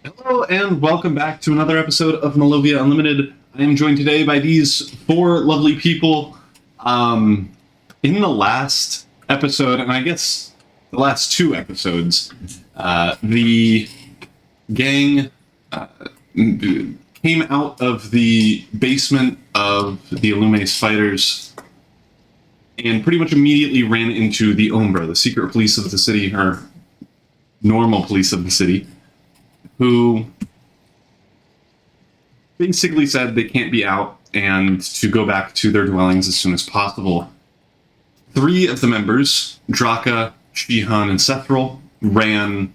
Hello and welcome back to another episode of Malovia Unlimited. I am joined today by these four lovely people. In the last episode, and I guess the last two episodes, the gang came out of the basement of the Illumes fighters and pretty much immediately ran into the Umbra, the secret police of the city, or normal police of the city, who basically said they can't be out and to go back to their dwellings as soon as possible. Three of the members, Draka, Shihan, and Sethril, ran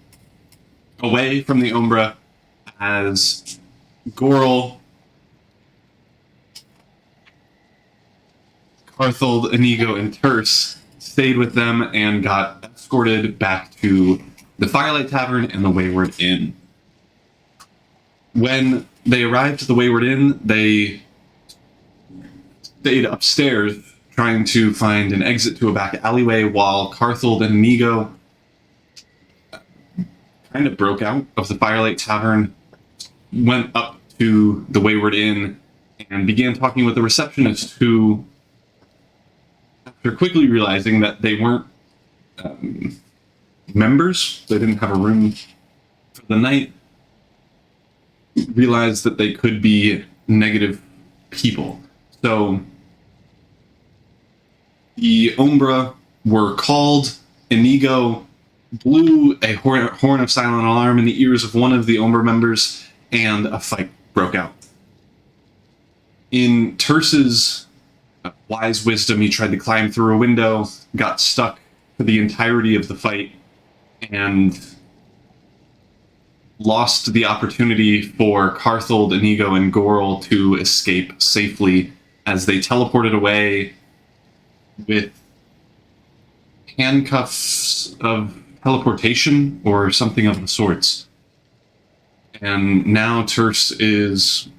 away from the Umbra as Gorl, Karthold, Inigo, and Terse stayed with them and got escorted back to the Firelight Tavern and the Wayward Inn. When they arrived at the Wayward Inn, they stayed upstairs trying to find an exit to a back alleyway while Karthold and Inigo kind of broke out of the Firelight Tavern, went up to the Wayward Inn, and began talking with the receptionist who, after quickly realizing that they weren't members, they didn't have a room for the night, realized that they could be negative people. So the Umbra were called. Inigo blew a horn of silent alarm in the ears of one of the Umbra members, and a fight broke out. In Terse's wise wisdom, he tried to climb through a window, got stuck for the entirety of the fight, and lost the opportunity for Karthold, Inigo, and Gorl to escape safely as they teleported away with handcuffs of teleportation or something of the sorts. And now Terse is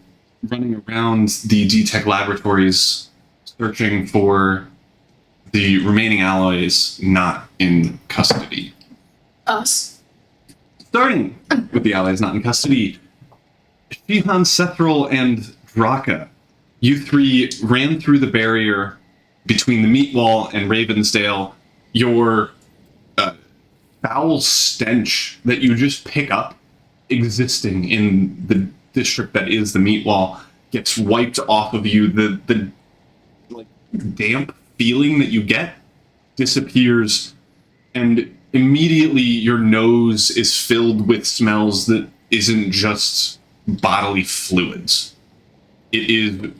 running around the D-Tech laboratories searching for the remaining alloys not in custody. Us. Starting with the allies not in custody, Shihan, Sethril, and Draka, you three ran through the barrier between the Meat Wall and Ravensdale. Your foul stench that you just pick up existing in the district that is the Meat Wall gets wiped off of you. The like damp feeling that you get disappears, and immediately your nose is filled with smells that isn't just bodily fluids. It is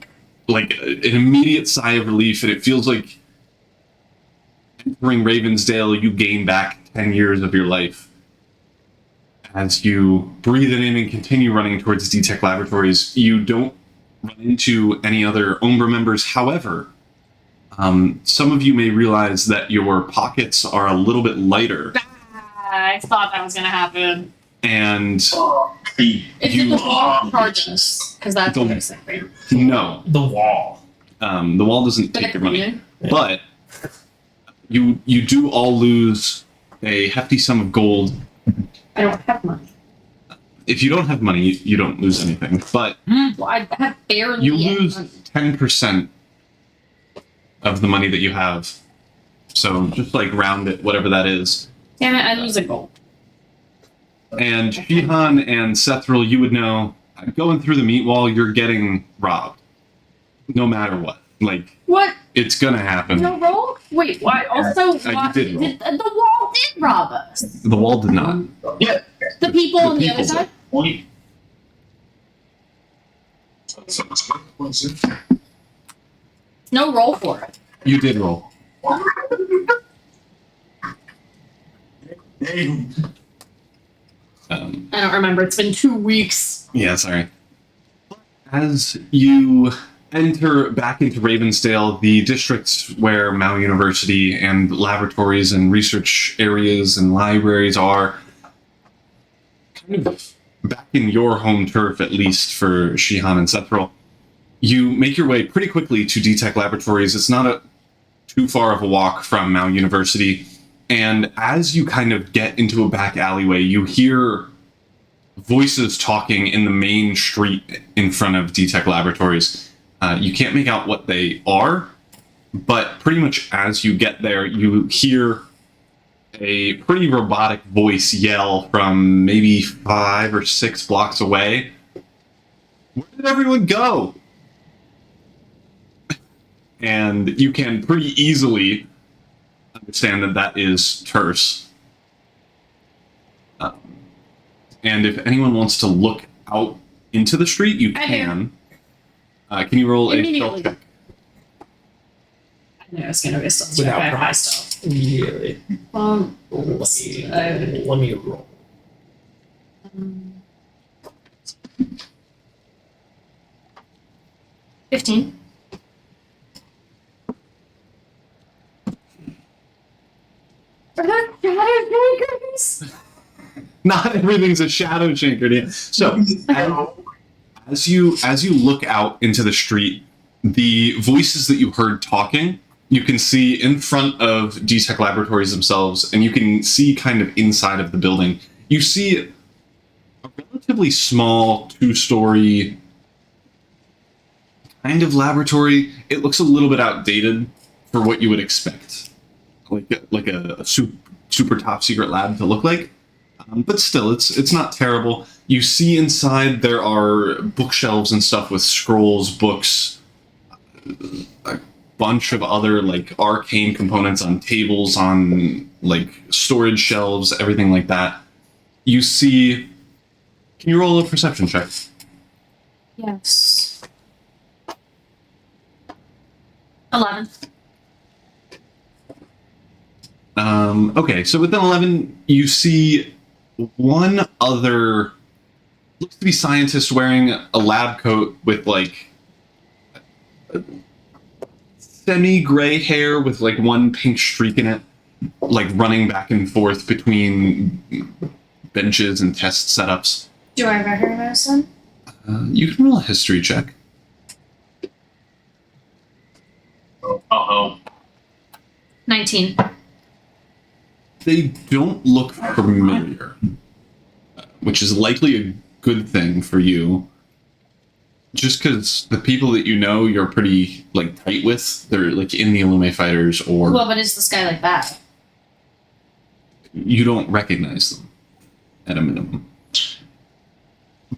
like an immediate sigh of relief, and it feels like entering Ravensdale, you gain back 10 years of your life. As you breathe it in and continue running towards D-Tech Laboratories, you don't run into any other Umbra members. However, some of you may realize that your pockets are a little bit lighter. I thought that was going to happen. And If the wall charges, because that's what they're saying. No. The wall. The wall doesn't take your money. But you do all lose a hefty sum of gold. I don't have money. If you don't have money, you don't lose anything. But Well, I have barely you any lose money. 10% of the money that you have. So just like round it, whatever that is. Damn it, I lose a gold. And Shihan and Sethril, you would know, going through the Meat Wall, you're getting robbed. No matter what. Like, What? it's gonna happen. No roll? Wait, why? Also, You why, did roll. the wall did rob us. The wall did not. Yeah. The people on the people other side? 20. No roll for it. You did roll. I don't remember. It's been 2 weeks. Yeah, sorry. As you enter back into Ravensdale, the districts where Mao University and laboratories and research areas and libraries are, kind of back in your home turf, at least for Shihan and Sethril. You make your way pretty quickly to D-Tech Laboratories. It's not too far of a walk from Mao University, And as you kind of get into a back alleyway, you hear voices talking in the main street in front of D-Tech Laboratories. You can't make out what they are, but pretty much as you get there, you hear a pretty robotic voice yell from maybe 5 or 6 blocks away. Where did everyone go? And you can pretty easily understand that that is Terse. And if anyone wants to look out into the street, you can. Can you roll a stealth check? I knew it was going to be a stealth check. I have high stealth. Immediately. Let me roll. 15. Are there shadow shakers? Not everything's a shadow shaker. Yeah. So as you look out into the street, the voices that you heard talking, you can see in front of D-Tech Laboratories themselves, and you can see kind of inside of the building. You see a relatively small 2-story kind of laboratory. It looks a little bit outdated for what you would expect, like a super top secret lab to look like. But still, it's not terrible. You see inside there are bookshelves and stuff with scrolls, books, a bunch of other like arcane components on tables, on like storage shelves, everything like that. You see. Can you roll a perception check? Yes. 11. Okay, so with an 11, you see one other, looks to be scientist wearing a lab coat with like semi-gray hair with like one pink streak in it, like running back and forth between benches and test setups. Do I recognize him? You can roll a history check. Uh-oh. 19. They don't look familiar, which is likely a good thing for you. Just because the people that you know you're pretty like tight with, they're like in the Illume Fighters, or Well, but is this guy like that? you don't recognize them at a minimum.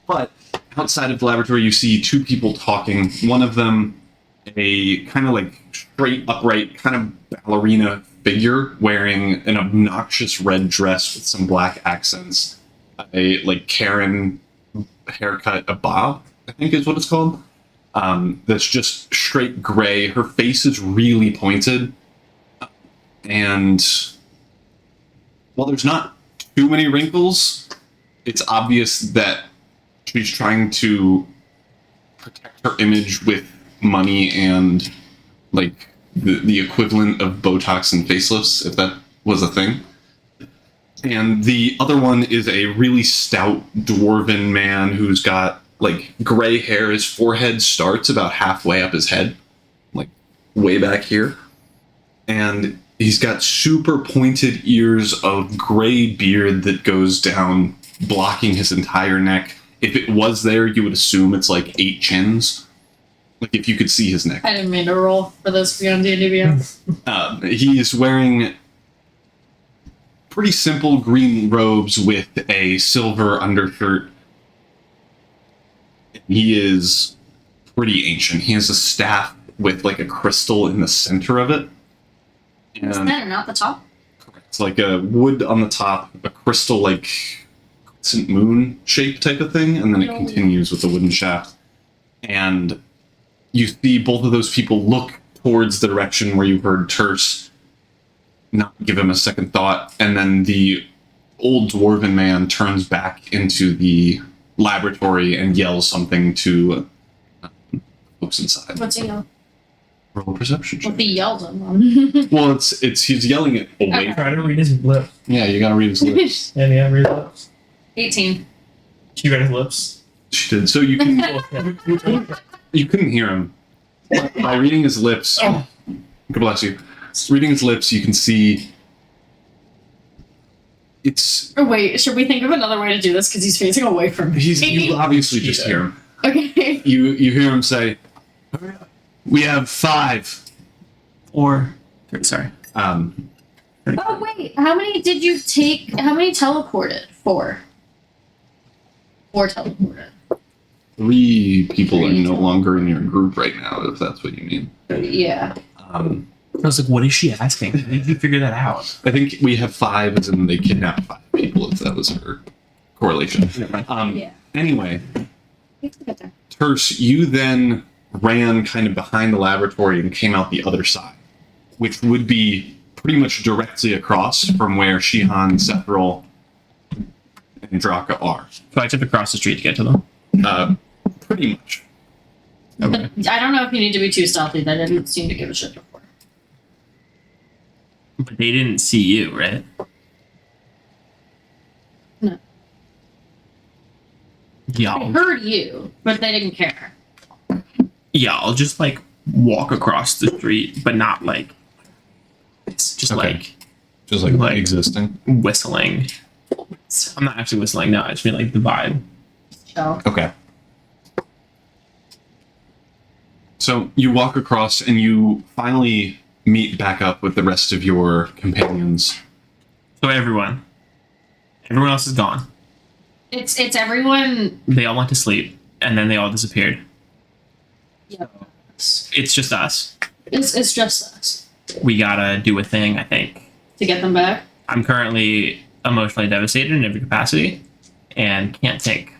But outside of the laboratory, you see 2 people talking. One of them, a kind of like straight, upright, kind of ballerina figure wearing an obnoxious red dress with some black accents, a like Karen haircut, a bob, I think is what it's called. That's just straight gray. Her face is really pointed, and while there's not too many wrinkles, it's obvious that she's trying to protect her image with money and like the equivalent of Botox and facelifts, if that was a thing. And the other one is a really stout dwarven man who's got like gray hair. His forehead starts about halfway up his head, like way back here. And he's got super pointed ears of gray beard that goes down, blocking his entire neck. If it was there, you would assume it's like 8 chins. Like if you could see his neck. I didn't mean to roll for those beyond D&D. He is wearing pretty simple green robes with a silver undershirt. He is pretty ancient. He has a staff with like a crystal in the center of it. Is that not the top? It's like a wood on the top, a crystal like crescent moon shape type of thing, and then it continues with a wooden shaft. And you see both of those people look towards the direction where you heard Terse, not give him a second thought, and then the old dwarven man turns back into the laboratory and yells something to folks inside. What's he yell? Roll a perception check. What he yelled him? Well, it's he's yelling it away. Okay. Try to read his lips. Yeah, you gotta read his lips. Yeah, read his lips. 18. She read his lips. She did. So you couldn't hear him. By reading his lips, God bless you. Reading his lips, you can see it's Or wait, should we think of another way to do this? Because he's facing away from me. you obviously just hear him. Okay. You hear him say, "We have 5." Or sorry. Oh wait, how many did you take? How many teleported? 4. 4 teleported. 3 people are no longer in your group right now, if that's what you mean. Yeah. I was like, what is she asking? How did you figure that out? I think we have 5 as in they kidnapped 5 people, if that was her correlation. Yeah. Anyway, We have to get there. Terse, you then ran kind of behind the laboratory and came out the other side, which would be pretty much directly across from where Shihan, Sephiroth, and Draka are. So I took across the street to get to them. Pretty much. Okay. I don't know if you need to be too stealthy. They didn't seem to give a shit before. But they didn't see you, right? No. Yeah, They heard you, but they didn't care. I'll just like walk across the street, but not like it's just Okay. like Just like, Like- existing. whistling. I'm not actually whistling. No, I just mean like the vibe. Chill. Okay. So you walk across and you finally meet back up with the rest of your companions. So everyone else is gone. It's everyone. They all went to sleep, and then they all disappeared. Yeah. It's just us. It's just us We gotta do a thing, I think. to get them back. I'm currently emotionally devastated in every capacity and can't think.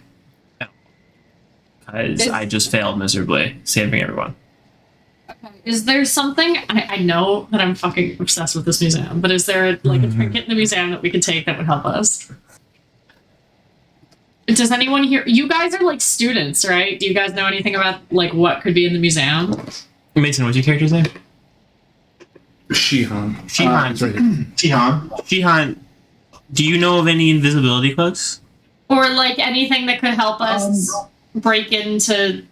Because I just failed miserably saving everyone. Okay. Is there something I know that I'm fucking obsessed with this museum, but is there like a trinket in the museum that we could take that would help us? Does anyone here? You guys are like students, right? Do you guys know anything about like what could be in the museum? Mason, what's your character's name? Shihan. Shihan. Shihan, do you know of any invisibility cloaks? Or like anything that could help us break into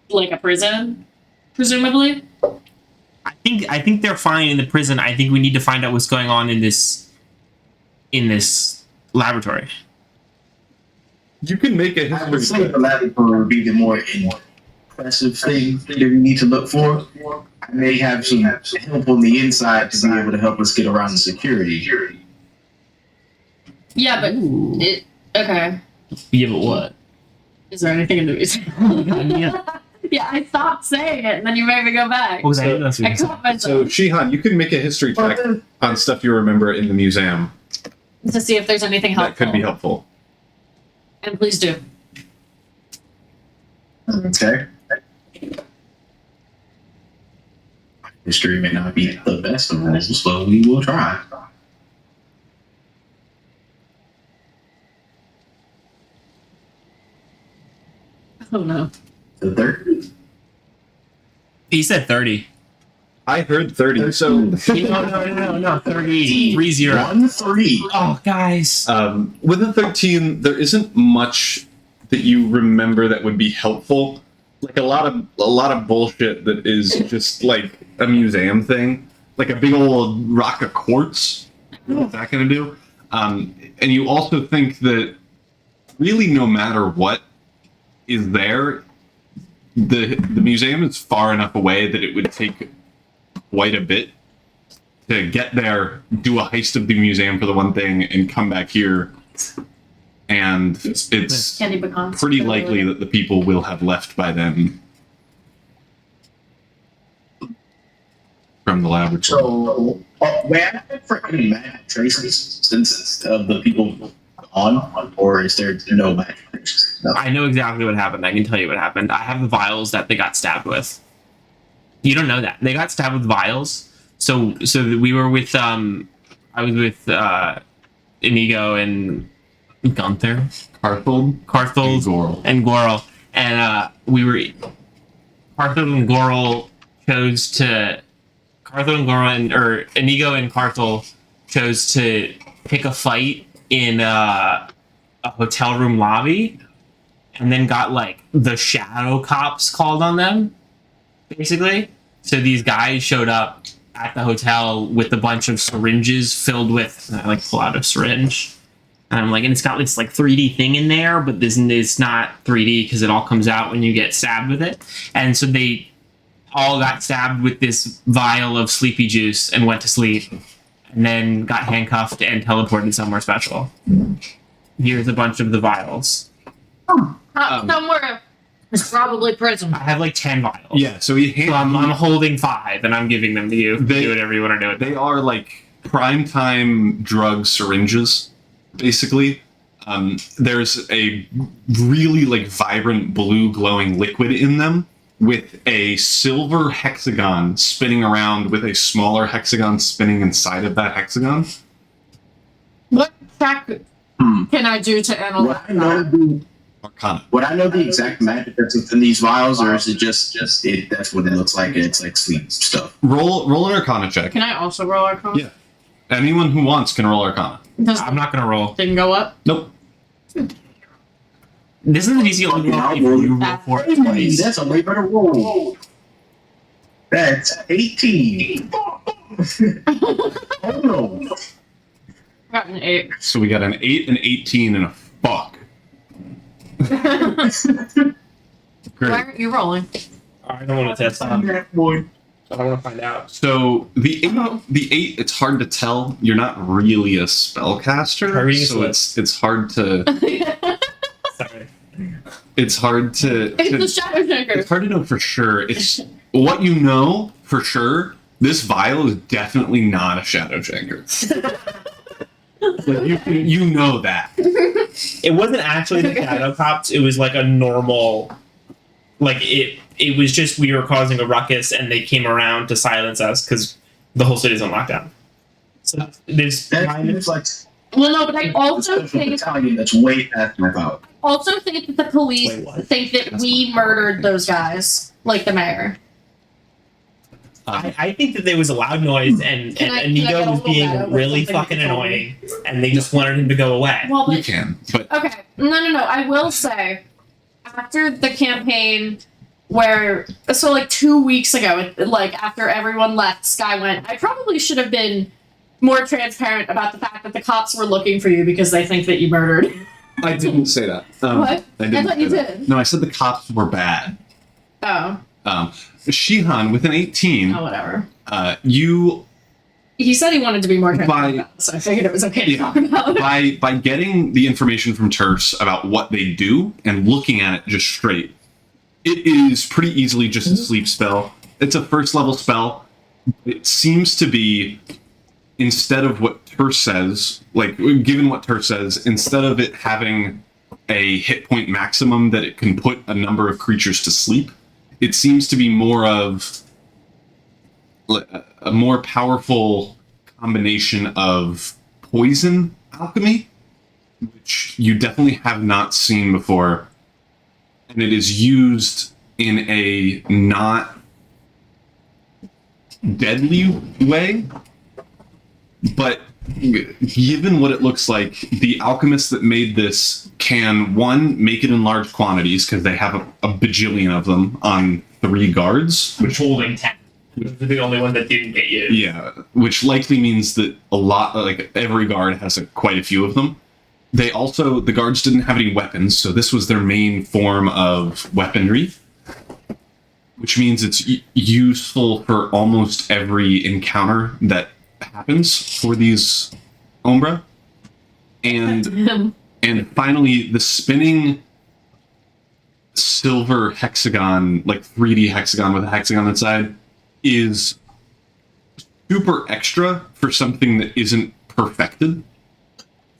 like a prison, presumably? I think they're fine in the prison. I think we need to find out what's going on in this laboratory. You can make a I would history say the laboratory would be the more impressive thing that we need to look for. I may have some help on the inside to be able to help us get around the security. Yeah, but Ooh. okay. Yeah, but what? Is there anything in the museum? Yeah. Yeah, I stopped saying it, and then you made me go back. What was that? That's what I you said. caught myself So Shihan, you can make a history check on stuff you remember in the museum to see if there's anything helpful. that could be helpful. And please do. Okay. History may not be the best of rules, but we will try. Oh no. The third. He said 30. I heard 30. So No, 30. 30. 1-3. Oh, guys. with a 13, there isn't much that you remember that would be helpful. Like a lot of bullshit that is just like a museum thing, like a big old rock of quartz. What's that gonna do? And you also think that really, no matter what is there, the museum is far enough away that it would take quite a bit to get there, do a heist of the museum for the one thing, and come back here. And it's Candy pecans. pretty likely that the people will have left by then from the laboratory. So, where for any magic traces since of the people gone, or is there no magic traces? No. I know exactly what happened. I can tell you what happened. I have the vials that they got stabbed with. You don't know that. They got stabbed with vials. So we were with I was with Inigo and Gunther, Carthold? Carthold, and Goral. And we were Carthold and Goral chose to Inigo and Carthold chose to pick a fight in a hotel room lobby, and then got like the shadow cops called on them, basically. So these guys showed up at the hotel with a bunch of syringes filled with. And I like pull out a syringe, and I'm like, and it's got this like 3D thing in there, but this is not 3D because it all comes out when you get stabbed with it. And so they all got stabbed with this vial of sleepy juice and went to sleep, and then got handcuffed and teleported somewhere special. Here's a bunch of the vials. Somewhere. It's probably prison. I have like 10 vials. Yeah, so I'm holding 5 and I'm giving them to you. Do whatever you want to do with them. they are like prime time drug syringes, basically. There's a really like vibrant blue glowing liquid in them with a silver hexagon spinning around with a smaller hexagon spinning inside of that hexagon. What check can I do to analyze What I know, Arcana. would I know the exact magic that's within these vials, or is it just it? That's what it looks like. It's like sweet stuff. Roll an Arcana check. Can I also roll Arcana? Yeah. Anyone who wants can roll Arcana. Does I'm not going to roll. thing go up? Nope. This is an easy only roll if you roll for it Hey, twice. that's a way better roll. That's 18. Oh no. I got an 8. So we got an 8, an 18, and a fuck. Why Great. aren't you rolling? I don't want to test that. I don't want to find out. So the eight, it's hard to tell. You're not really a spellcaster, Try reading so his it's hard to Sorry. it's hard to It's the Shadow Shaker. it's hard to know for sure. It's what you know for sure. This vial is definitely not a shadow shaker. Like you know that. It wasn't actually the Shadow Cops. It was like a normal, like it was just we were causing a ruckus and they came around to silence us because the whole city's on lockdown. So there's That's like Well, no, but I a also special think battalion that's way past my power. that the police Wait, what? think that we murdered those guys, like the mayor. I think that there was a loud noise and Can I Inigo get a was little being better with really something fucking you told annoying and they just wanted him to go away. Well, You but can, but okay, no. I will say, after the campaign, so like 2 weeks ago, like after everyone left, Sky went. I probably should have been more transparent about the fact that the cops were looking for you because they think that you murdered. I didn't say that. What? I didn't thought you say that. did. No, I said the cops were bad. Oh, Shihan with an 18. oh, whatever. You He said he wanted to be more transparent, about it, so I figured it was okay to talk about it. by getting the information from Terse about what they do and looking at it just straight, it is pretty easily just a sleep spell. It's a first level spell. It seems to be, instead of what Terse says, like given what Terse says, instead of it having a hit point maximum that it can put a number of creatures to sleep, it seems to be more of a more powerful combination of poison alchemy, which you definitely have not seen before, and it is used in a not deadly way, but given what it looks like, the alchemists that made this can, one, make it in large quantities because they have a bajillion of them on 3 guards, Which holding 10. Those are the only one that didn't get used. yeah, which likely means that a lot, like every guard has quite a few of them. They also, the guards didn't have any weapons, so this was their main form of weaponry, which means it's useful for almost every encounter that happens for these Umbra. And finally, the spinning silver hexagon, like 3D hexagon with a hexagon inside, is super extra for something that isn't perfected.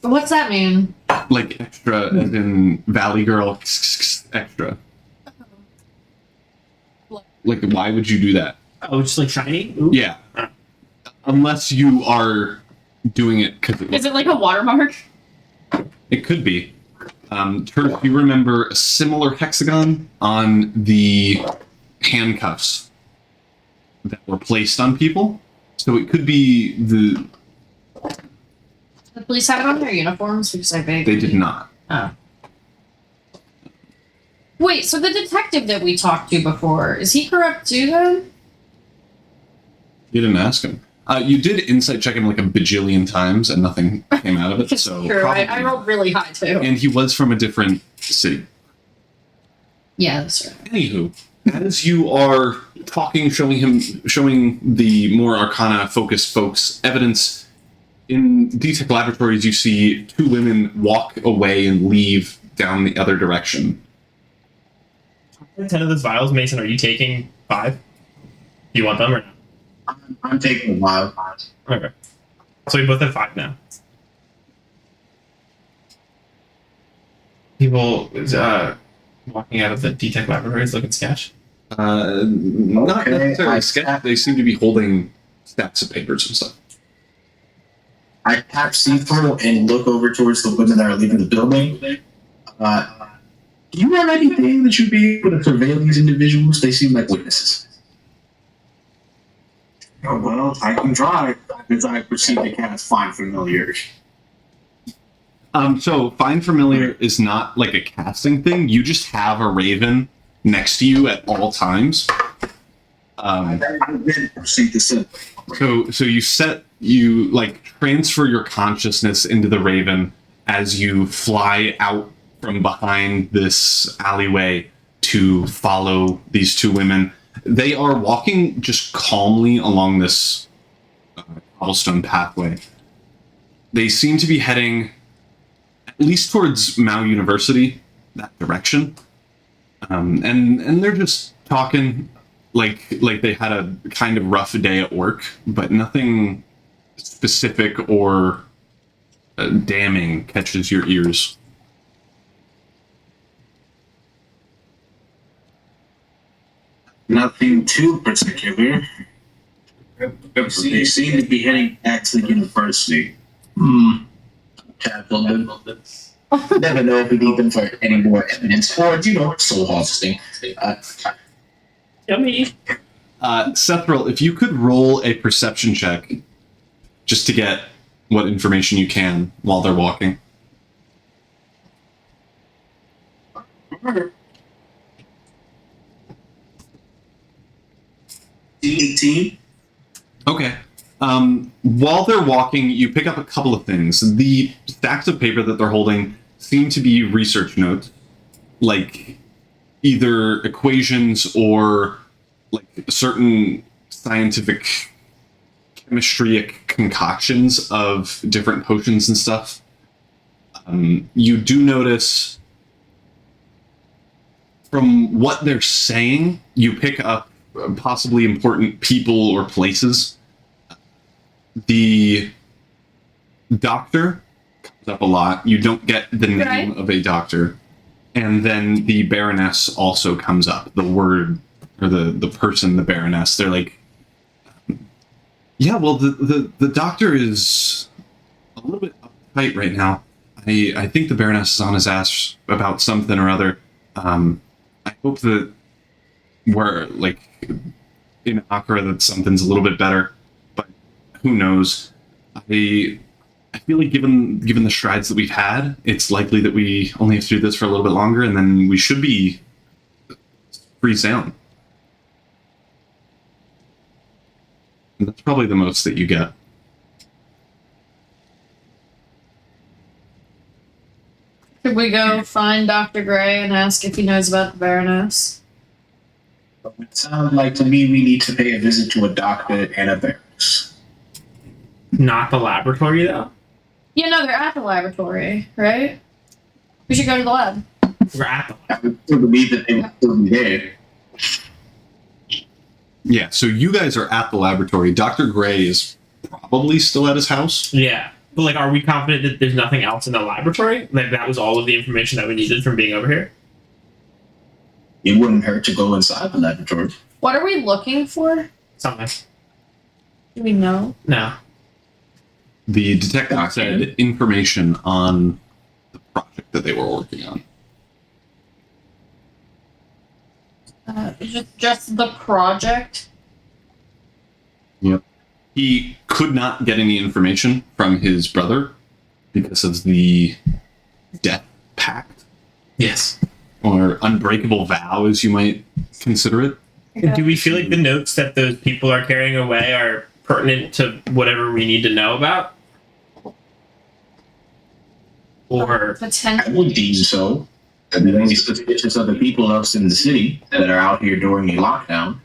What's that mean? Like extra as in Valley Girl extra. Like, why would you do that? Oh, just like shiny? Ooh. Yeah. Unless you are doing it because Is it like a watermark? it could be. Turf, you remember a similar hexagon on the handcuffs that were placed on people? So it could be the... The police have it on their uniforms because I vaguely... They did not. Oh. Wait, so the detective that we talked to before, is he corrupt too then? You didn't ask him. You did insight check him like a bajillion times, and nothing came out of it. It's So true. I probably- rolled really high too. and he was from a different city. Yeah, that's right. Anywho, as you are talking, showing the more arcana focused folks evidence in D-Tech Laboratories, you see two women walk away and leave down the other direction. 10 of those vials, Mason, are you taking 5? Do you want them or not? I'm taking a while. Okay. So we both have 5 now. People walking out of the D-Tech Laboratories looking sketch. Not Okay, necessarily I- sketch. They seem to be holding stacks of papers and stuff. I tap C4 and look over towards the women that are leaving the building. Do you have anything that you'd be able to surveil these individuals? They seem like witnesses. Oh, well, I can try, as I proceed to cast Find Familiar. So Find Familiar is not like a casting thing. You just have a raven next to you at all times. I then proceed to set. So you like transfer your consciousness into the raven as you fly out from behind this alleyway to follow these two women. They are walking just calmly along this cobblestone pathway. They seem to be heading at least towards Mao University, that direction. And they're just talking like they had a kind of rough day at work, but nothing specific or damning catches your ears. Nothing too particular. They seem to be heading back to the university. Tap a little bit. Never know if we need them for any more evidence or, soul harvesting. Yummy. Sethril, if you could roll a perception check just to get what information you can while they're walking. 18. Okay. While they're walking, you pick up a couple of things. The stacks of paper that they're holding seem to be research notes, like either equations or like certain scientific chemistry concoctions of different potions and stuff. You do notice from what they're saying, you pick up possibly important people or places. The doctor comes up a lot. You don't get the name Right. of a doctor. And then the Baroness also comes up. The word, or the person, the Baroness. They're like, yeah, well, the doctor is a little bit uptight right now. I think the Baroness is on his ass about something or other. I hope that we're, like, in Accra that something's a little bit better. But who knows? I feel like given the strides that we've had, it's likely that we only have to do this for a little bit longer, and then we should be free sailing. And that's probably the most that you get. Could we go find Dr. Gray and ask if he knows about the Baroness? It sounds like to me we need to pay a visit to a doctor and a Baroness. Not the laboratory, though. Yeah, no, they're at the laboratory, right? We should go to the lab. We're at the I would still believe that they would still be there. Yeah, so you guys are at the laboratory. Dr. Gray is probably still at his house. Yeah. But, like, are we confident that there's nothing else in the laboratory? Like, that was all of the information that we needed from being over here? It wouldn't hurt to go inside the laboratory. What are we looking for? Something. Do we know? No. The detective said information on the project that they were working on. Just the project? Yep. He could not get any information from his brother because of the death pact, Yes. or unbreakable vow, as you might consider it. Do we feel like the notes that those people are carrying away are pertinent to whatever we need to know about? Or I Potentially. would deem so. I mean, only suspicious of the people else in the city that are out here during a lockdown.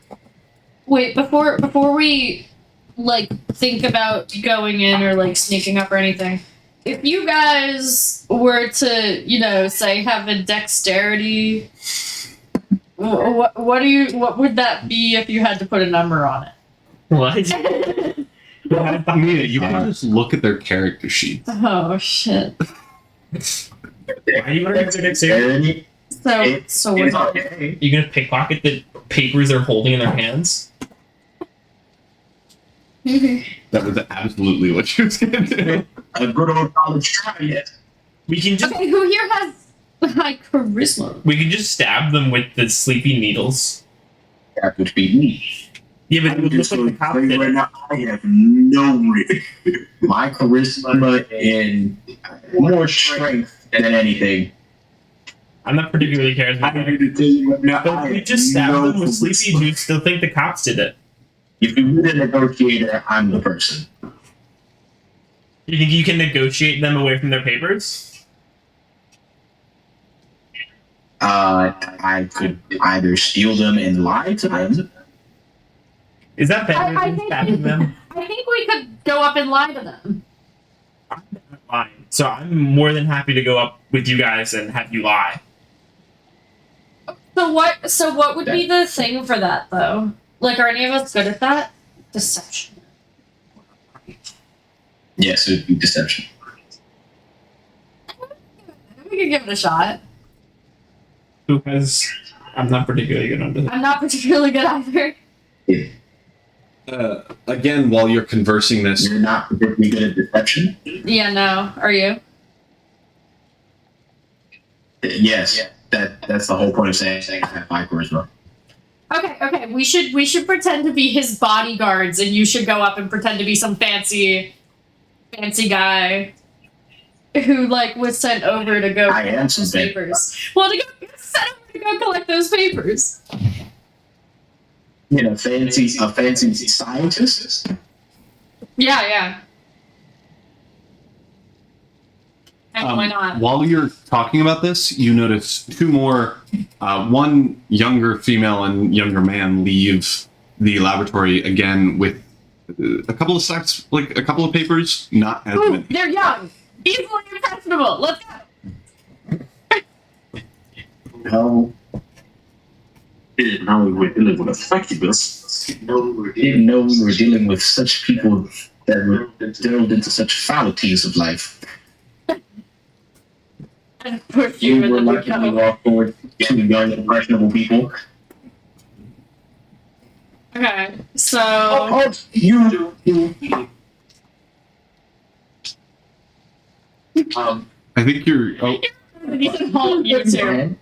Wait, before we like think about going in or like sneaking up or anything, if you guys were to, say have a dexterity, what would that be if you had to put a number on what? it? Mia, you can just look at their character sheets. Oh shit. Why are you gonna do dexterity? So It's what's okay. You gonna pickpocket the papers they're holding in their hands? That was absolutely what she was going to do. A good old college try yet. We can just Okay, who here has high charisma? stab them with the sleepy needles. That would be me. Yeah, but it I'm would look just like the going to cop tell you did right it. now, I have no reason. My charisma and more strength than anything. I'm not particularly I'm charismatic. here to tell you right now, But I if we have just stab no them with sleepy, charisma. do you still think the cops did it? If you need a negotiator, I'm the person. You think you can negotiate them away from their papers? I could either steal them and lie to them. Is that better I than think stabbing them? I think we could go up and lie to them. I'm not lying. So I'm more than happy to go up with you guys and have you lie. So what would be the thing for that though? Like, are any of us good at that? Deception. Yes, it would be deception. We could give it a shot. Who has? I'm not particularly good on this. I'm not particularly good either. Again, while you're conversing this, You're not particularly good at deception? Yeah, no. Are you? Yes. That's the whole point of saying I have high charisma. Okay. We should pretend to be his bodyguards, and you should go up and pretend to be some fancy guy who like was sent over to go I am collect those some papers. Well, to go sent over to go collect those papers. A fancy scientist? Yeah. And why not? while you're talking about this, you notice two more, one younger female and younger man leave the laboratory again with a couple of stacks, like a couple of papers, not as Ooh, many. they're young, easily impressionable. Let's go. No. Didn't know we were dealing with a succubus. Didn't know we were dealing with such people that were delved into such foulties of life. And push You you were in the lucky we go. walked forward two young, impressionable people. Okay, so You. I think you're. you can hold you too.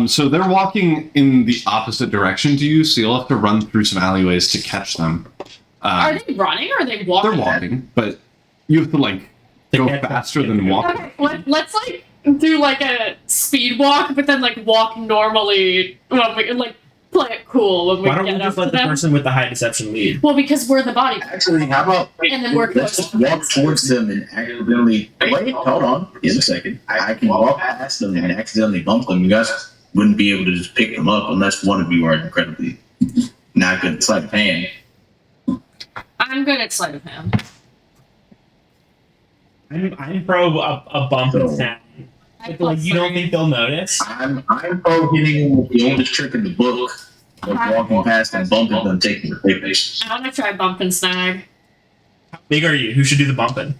So they're walking in the opposite direction to you, so you'll have to run through some alleyways to catch them. Are they running or are they walking? They're walking, but you have to like go get faster than walk. Okay, let's like do like a speed walk, but then like walk normally when we like play it cool when we Why don't we get up just to let the them. person with the high deception lead? Well, because we're the body, Actually, how about and then we're let's close. just walk towards them and accidentally wait, hold on, give a second. I can walk past them and accidentally bump them. You guys wouldn't be able to just pick them up unless one of you are incredibly not good at sleight of hand. I'm good at sleight of hand. I'm pro a bump and snap. But, like, you don't think they'll notice? I'm pro hitting them with the oldest trick in the book of walking past and bumping them, taking the pictures. I want to try bump and snag. How big are you? Who should do the bumping?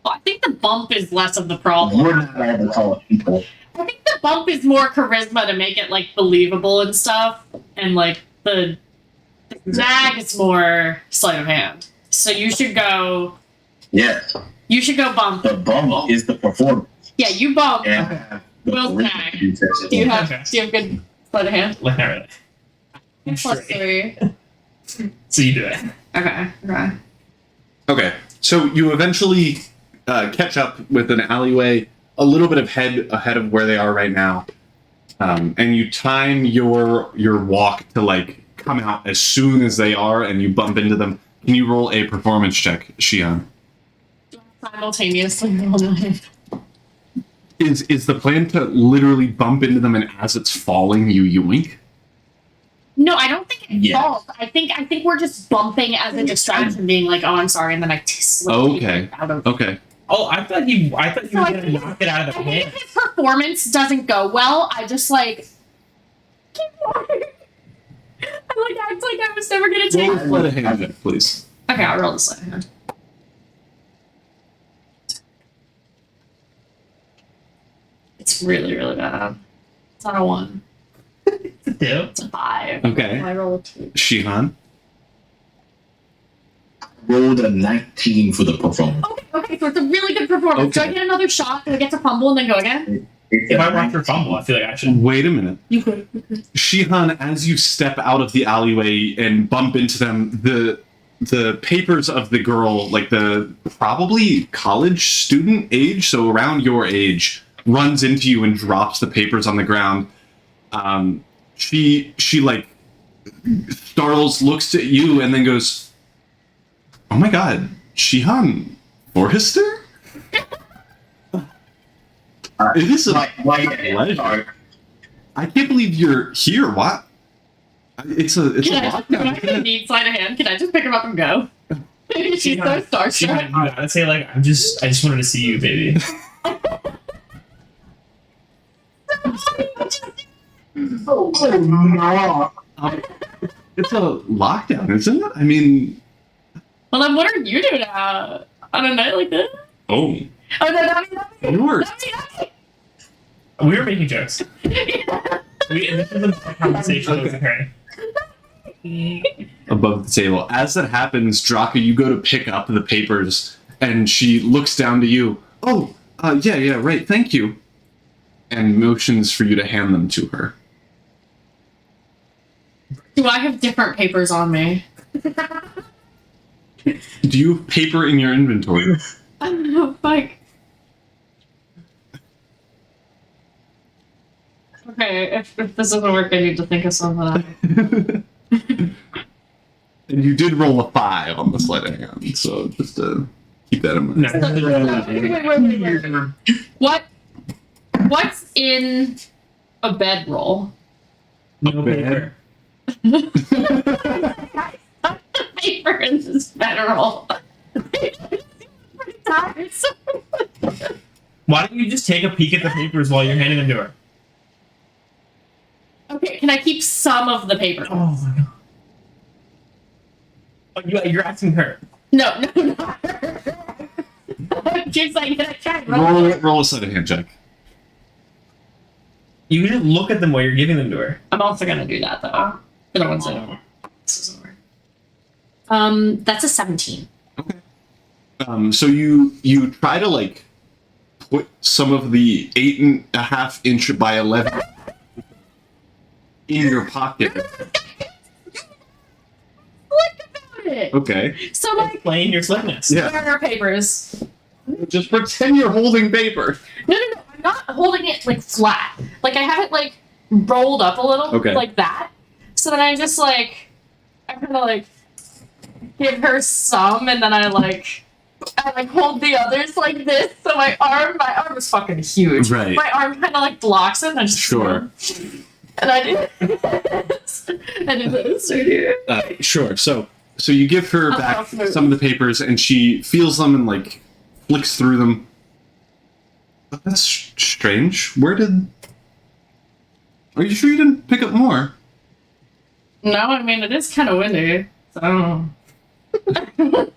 Well, I think the bump is less of the problem. We're not all the tall people. I think the bump is more charisma to make it like believable and stuff, and like the snag is more sleight of hand. So you should go. Yes, Bump. the bump is the performance. Yeah, you bump. And I have the Will charisma snag. to do such a Do you thing. have Okay. good sleight of hand? Like, not really. I'm Plus straight. 3. So you do it. Okay. Okay, so you eventually catch up with an alleyway a little bit ahead of where they are right now, and you time your walk to like come out as soon as they are, and you bump into them. Can you roll a performance check, Shion? Simultaneously roll mine. Is the plan to literally bump into them, and as it's falling, you yoink? No, I don't think it Yeah. falls. I think we're just bumping as a distraction, being like, "Oh, I'm sorry," and then I slip Okay. out of. Okay. Oh, I thought he was So I gonna think- knock it out of the I think hand. if his performance doesn't go well, I just like keep walking. I like act like I was never gonna take. Roll a sleight of hand check, please. Okay, I'll roll the sleight of hand. It's really, really bad. It's not a 1. It's a 2. It's a 5. Okay. I roll a 2. Shihan. Rolled a 19 for the performance. Okay, so it's a really good performance. Do I Okay. get another shot? Do I get to fumble and then go again? If I watch her fumble, I feel like I should. Wait a minute. You could. Shihan, as you step out of the alleyway and bump into them, the papers of the girl, like the probably college student age, so around your age, runs into you and drops the papers on the ground. She like startles, looks at you, and then goes, "Oh my God, Shihan Forrester? It is a pleasure. I can't believe you're here. What? It's a Can I lockdown. need sleight of hand? Can I just pick him up and go? She's so She starstruck. you gotta say like I just wanted to see you, baby. It's a lockdown, isn't it? I mean, Well, then what are you doing on a night like this? oh, Oh, no, not me. you were. Not me. We were making jokes. This is a conversation that was occurring. Above the table. As that happens, Draka, you go to pick up the papers, and she looks down to you. Oh, yeah, right, thank you. And motions for you to hand them to her. Do I have different papers on me? Do you have paper in your inventory? Like, okay, if this doesn't work, I need to think of something. And you did roll a 5 on the sleight of hand, so just keep that in mind. No. What's in a bedroll? No Bad. Paper in this bedroll. Pretty tired, so- Why don't you just take a peek at the papers while you're handing them to her? Okay, can I keep some of the paper? Oh my god. Oh, you're asking her. No, not her. I'm just like, can I try and roll? Roll a sleight of hand check. You can just look at them while you're giving them to her. I'm also gonna do that though. For the ones that don't. This doesn't work. That's a 17. So you try to like put some of the 8.5 inch by 11 in your pocket. Look about it. Okay. So like, Playing your slickness. Yeah. where are papers? Just pretend you're holding paper. No. I'm not holding it like flat. Like I have it like rolled up a little, Okay. like that. So then I just like, I kind of like give her some, and then I hold the others like this. So my arm is fucking huge. Right. My arm kind of like blocks it. And I just Sure. And I do this. I do this right here. Sure. So you give her back some of the papers, and she feels them and like flicks through them. That's strange. Where did? Are you sure you didn't pick up more? No, I mean it is kind of windy. So I don't know.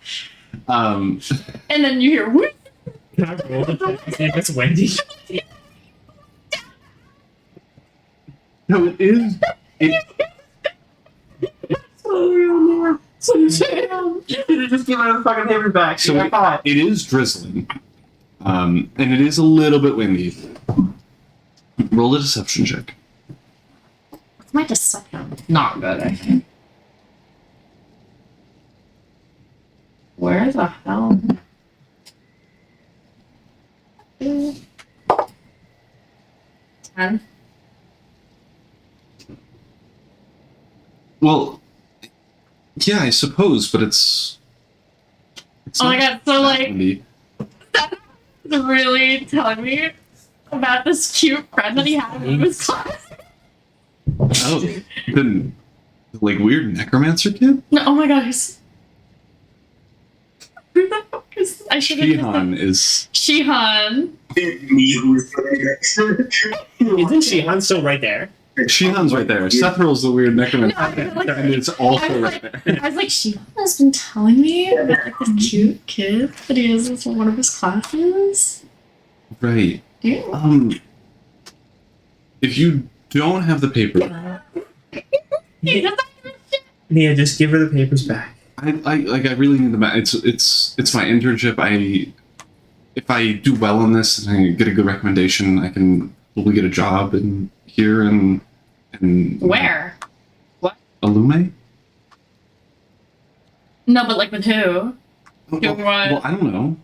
And then you hear whoop. Can I roll the check to see if it's windy? No, it is. Just give her the fucking papers back. So it is drizzling, and it is a little bit windy. Roll a deception check. What's my deception? Not good, I think. Where the hell? Well, yeah, I suppose, but it's Oh my not god, so like handy. that's really telling me about this cute friend that he had in his class. Oh, the like weird necromancer kid? No, oh my god, he's who the fuck is I should have Shihan is Shihan. Me who was Isn't Shihan still right there? Shihan's right there. Sethral's the weird necromancer, No, I was like- and it's also right there. I was like, Shihan has been telling me about like this cute kid that he is in one of his classes. Right. Do you? If you don't have the paper, He doesn't give a shit. Mia, just give her the papers back. I really need the it's my internship. If I do well on this and I get a good recommendation, I can probably get a job in here and Where? Illume? No, but like with who? Doing what? Well, I don't know.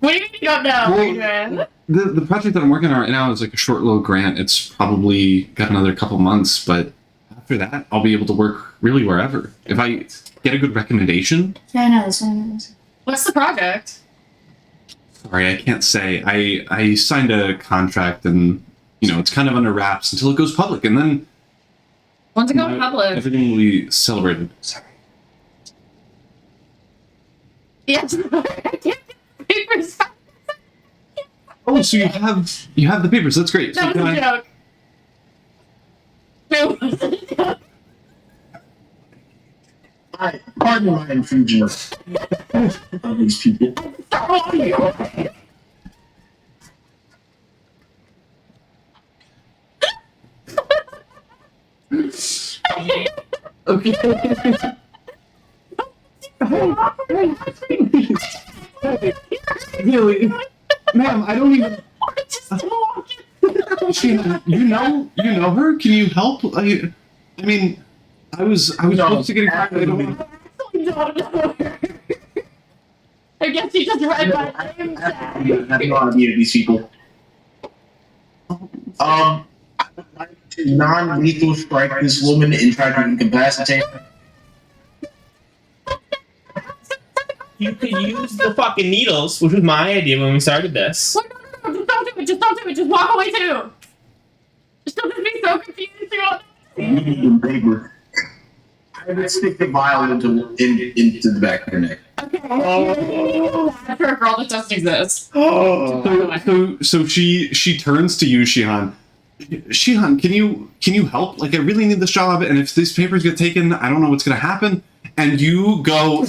What do you mean you don't know? What are you doing? The project that I'm working on right now is like a short little grant. It's probably got another couple months, but after that, I'll be able to work really wherever. If I get a good recommendation. Yeah, I know this one. What's the project? Sorry, I can't say. I signed a contract and, it's kind of under wraps until it goes public, and then When's it going public? everything will be celebrated. Sorry. Yeah, I can't get the papers. Oh, so you have the papers. That's great. So That was can a I- joke. It was a joke. Pardon my intrusion of these people. Okay. Really, ma'am, I don't even. You know her? Can you help? I mean, I was supposed to get in contact. I don't want. I guess you just read my name I tag. have no idea these people. I would like to non-lethal strike this woman and try to incapacitate her. You could use the fucking needles, which was my idea when we started this. Wait, no, just don't do it. Just don't do it. Just walk away too. Just don't be so confused. Paper. I would stick the vial into the back of her neck. Okay. For a girl that doesn't exist. So she turns to you, Shihan. Shihan, can you help? Like, I really need this job, and if these papers get taken, I don't know what's gonna happen. And you go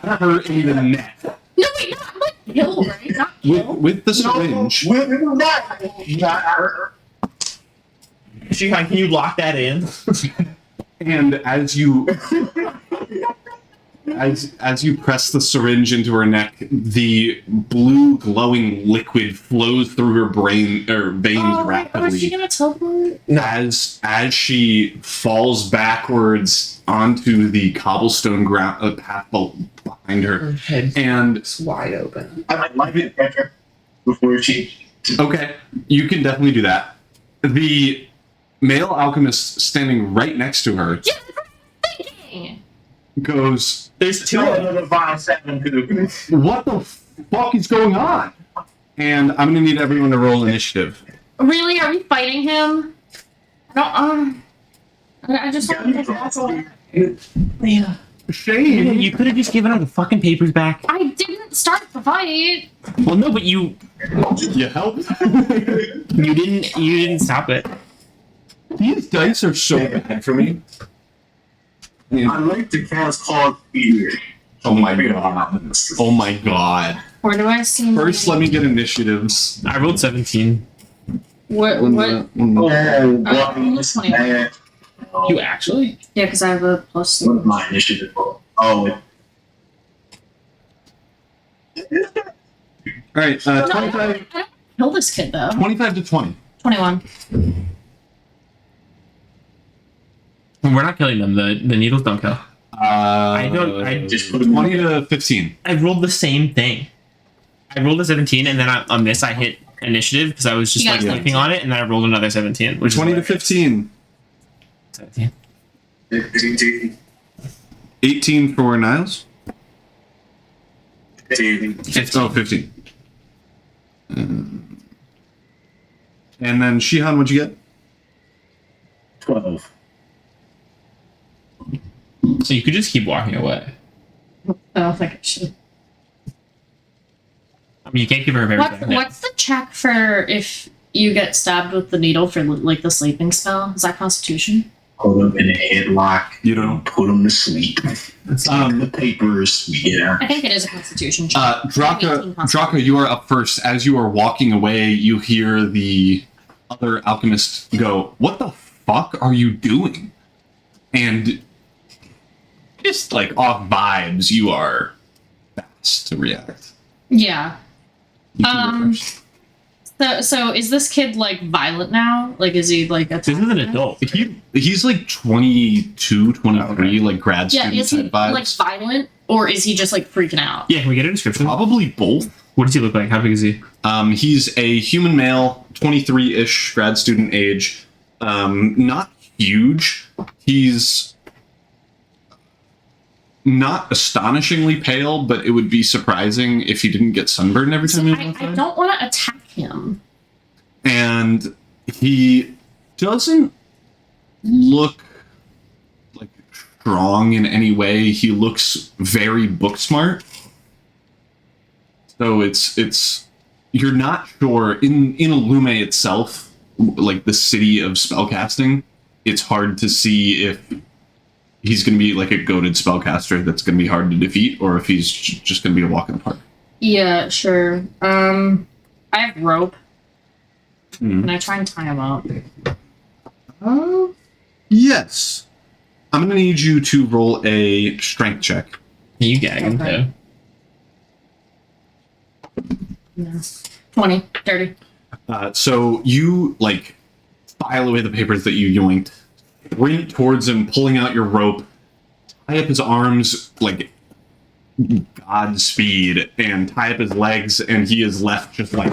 her in the neck No, wait, not like kill, right? Not kill. with the syringe. Shihan, can you lock that in? And as you press the syringe into her neck, the blue glowing liquid flows through her brain or veins Oh, rapidly. is she gonna teleport? As she falls backwards onto the cobblestone ground path behind her, Her head's and wide open. I might like it better before she. okay, you can definitely do that. The male alchemist standing right next to her Yeah, that's what I'm thinking. goes, There's two No, of them. another vial 7 too. "What the fuck is going on?" And I'm gonna need everyone to roll initiative. Really? Are we fighting him? I just want to walk away. Yeah. Shane, You could have just given her the fucking papers back. I didn't start the fight. Well, no, but you helped. didn't stop it. These dice are so bad for me. I like to cast Call Fear. Oh my god. Oh my god. Where do I see? First, let me get initiatives. I rolled 17. What? Oh, I'm just 20. man. You actually? Yeah, because I have a plus. What is my initiative? Oh, Alright, No, I 25, don't kill this kid though. 25 to 20. 21. We're not killing them. The needles don't kill. I just put them 20 to 15. I rolled the same thing. I rolled a 17, and then on this I hit initiative because I was just You like got clicking on it, and then I rolled another 17, which 20 is to 15. 17. 15. 18 for Niles. 15. 15. And then Shihan, what'd you get? 12. So you could just keep walking away. I don't think I should. I mean, you can't give her a very What's the check for if you get stabbed with the needle for like the sleeping spell? Is that Constitution? Put him in a headlock. You don't know. Put him to sleep. The papers. Yeah. I think it is a Constitution check. Draka, you are up first. As you are walking away, you hear the other alchemist go, "What the fuck are you doing?" And just like off vibes, you are fast to react. Yeah. You can go first. So is this kid like violent now? Like, is he like a? This is an adult. He's like 22, 23, Okay. like grad Yeah, student is he type vibes. like violent or is he just like freaking out? Yeah, can we get a description? Probably both. What does he look like? How big is he? He's a human male, 23-ish, grad student age. Not huge. He's not astonishingly pale, but it would be surprising if he didn't get sunburned every time he was I outside. don't want to attack him. And he doesn't look like strong in any way. He looks very book smart. So it's you're not sure in Illume itself, like the city of spellcasting, it's hard to see if he's going to be like a goated spellcaster that's going to be hard to defeat, or if he's just going to be a walk in the park. Yeah, sure. I have rope. Mhm. Can I try and tie him up? Yes. I'm going to need you to roll a strength check. You gag him Okay. too. No. 20, 30. So you like file away the papers that you yoinked, sprint towards him, pulling out your rope, tie up his arms like Godspeed, and tie up his legs, and he is left just like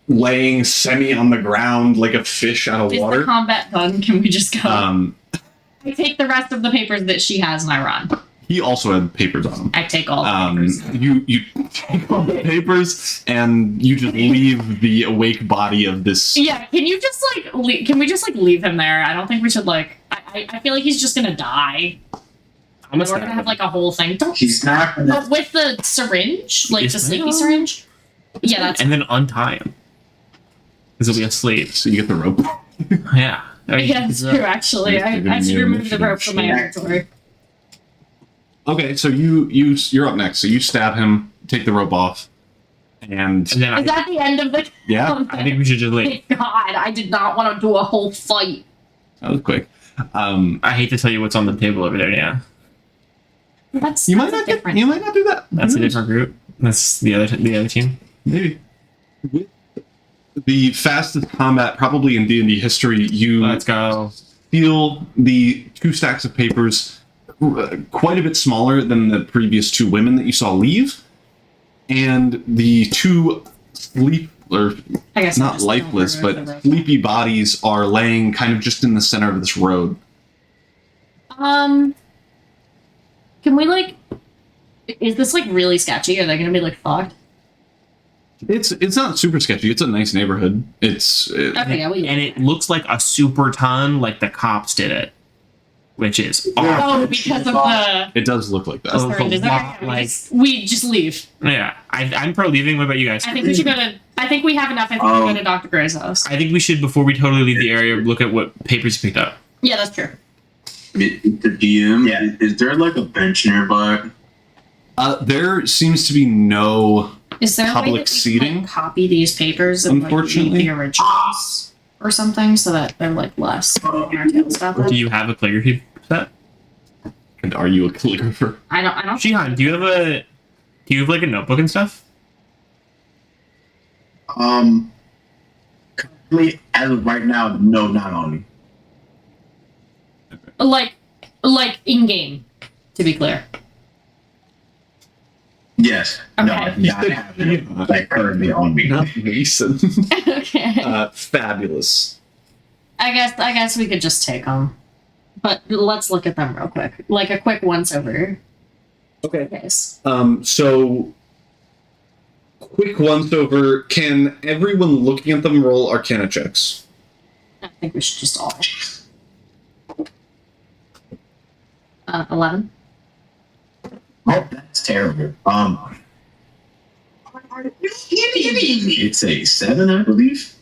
laying semi on the ground like a fish out of Is the water. combat done? Can we just go? I I take the rest of the papers that she has and I run. He also had papers on him. I take all the papers. You take all the papers and you just leave the awake body of this. Yeah, can you just like can we just like leave him there? I don't think we should like. I feel like he's just gonna die. I'm We're gonna have like a whole thing. Don't. He's not gonna. But with the syringe, like the Yes, sleepy ma'am. syringe. Yeah, that's. and then untie him. Because he'll be asleep. So you get the rope. Yeah. Yeah, that's true. Actually, I should remove the rope from my inventory. Okay, so you're up next. So you stab him, take the rope off, and And then Is that the end of the? yeah, I think we should just like. Thank God, I did not want to do a whole fight. that was quick. I hate to tell you what's on the table over there. Yeah, That's You might that's not get. different. You might not do that. that's a Who knows? different group. That's the other team. Maybe. With the fastest combat probably in D&D history, you Let's go. feel the two stacks of papers quite a bit smaller than the previous two women that you saw leave, and the two I guess I not just lifeless, don't remove but the rope. sleepy bodies are laying kind of just in the center of this road. Can we like? Is this like really sketchy? Are they gonna be like fucked? It's not super sketchy. It's a nice neighborhood. Okay, yeah, we. And it looks like a super ton, like the cops did it, which is awesome. Oh, because of the. it does look like that. Oh. Syringes. a lot, Okay, like- we just leave. Yeah, I'm pro leaving. What about you guys? I think we should go to. I think we have enough. I think we go to Dr. Gray's house. I think we should, before we totally leave the area, look at what papers you picked up. Yeah, that's true. The DM. Yeah. Is there like a bench nearby? There seems to be no. Is there a way Public that we can, seating? like, copy these papers and Unfortunately. like, read the originals or something so that they're like less in our tails about Do them? you have a calligraphy set? And are you a calligrapher? I don't. Shihan, do you have like a notebook and stuff? Currently, as of right now, no, not on me. like in game. To be clear. Yes. No, Okay. not happening. Like currently on me. Not Mason. Okay. Fabulous. I guess we could just take them. but let's look at them real quick. Like a quick once over. Okay. Case. So quick once over. Can everyone looking at them roll Arcana checks? I think we should just all. 11. Oh, that's terrible. It's a 7, I believe.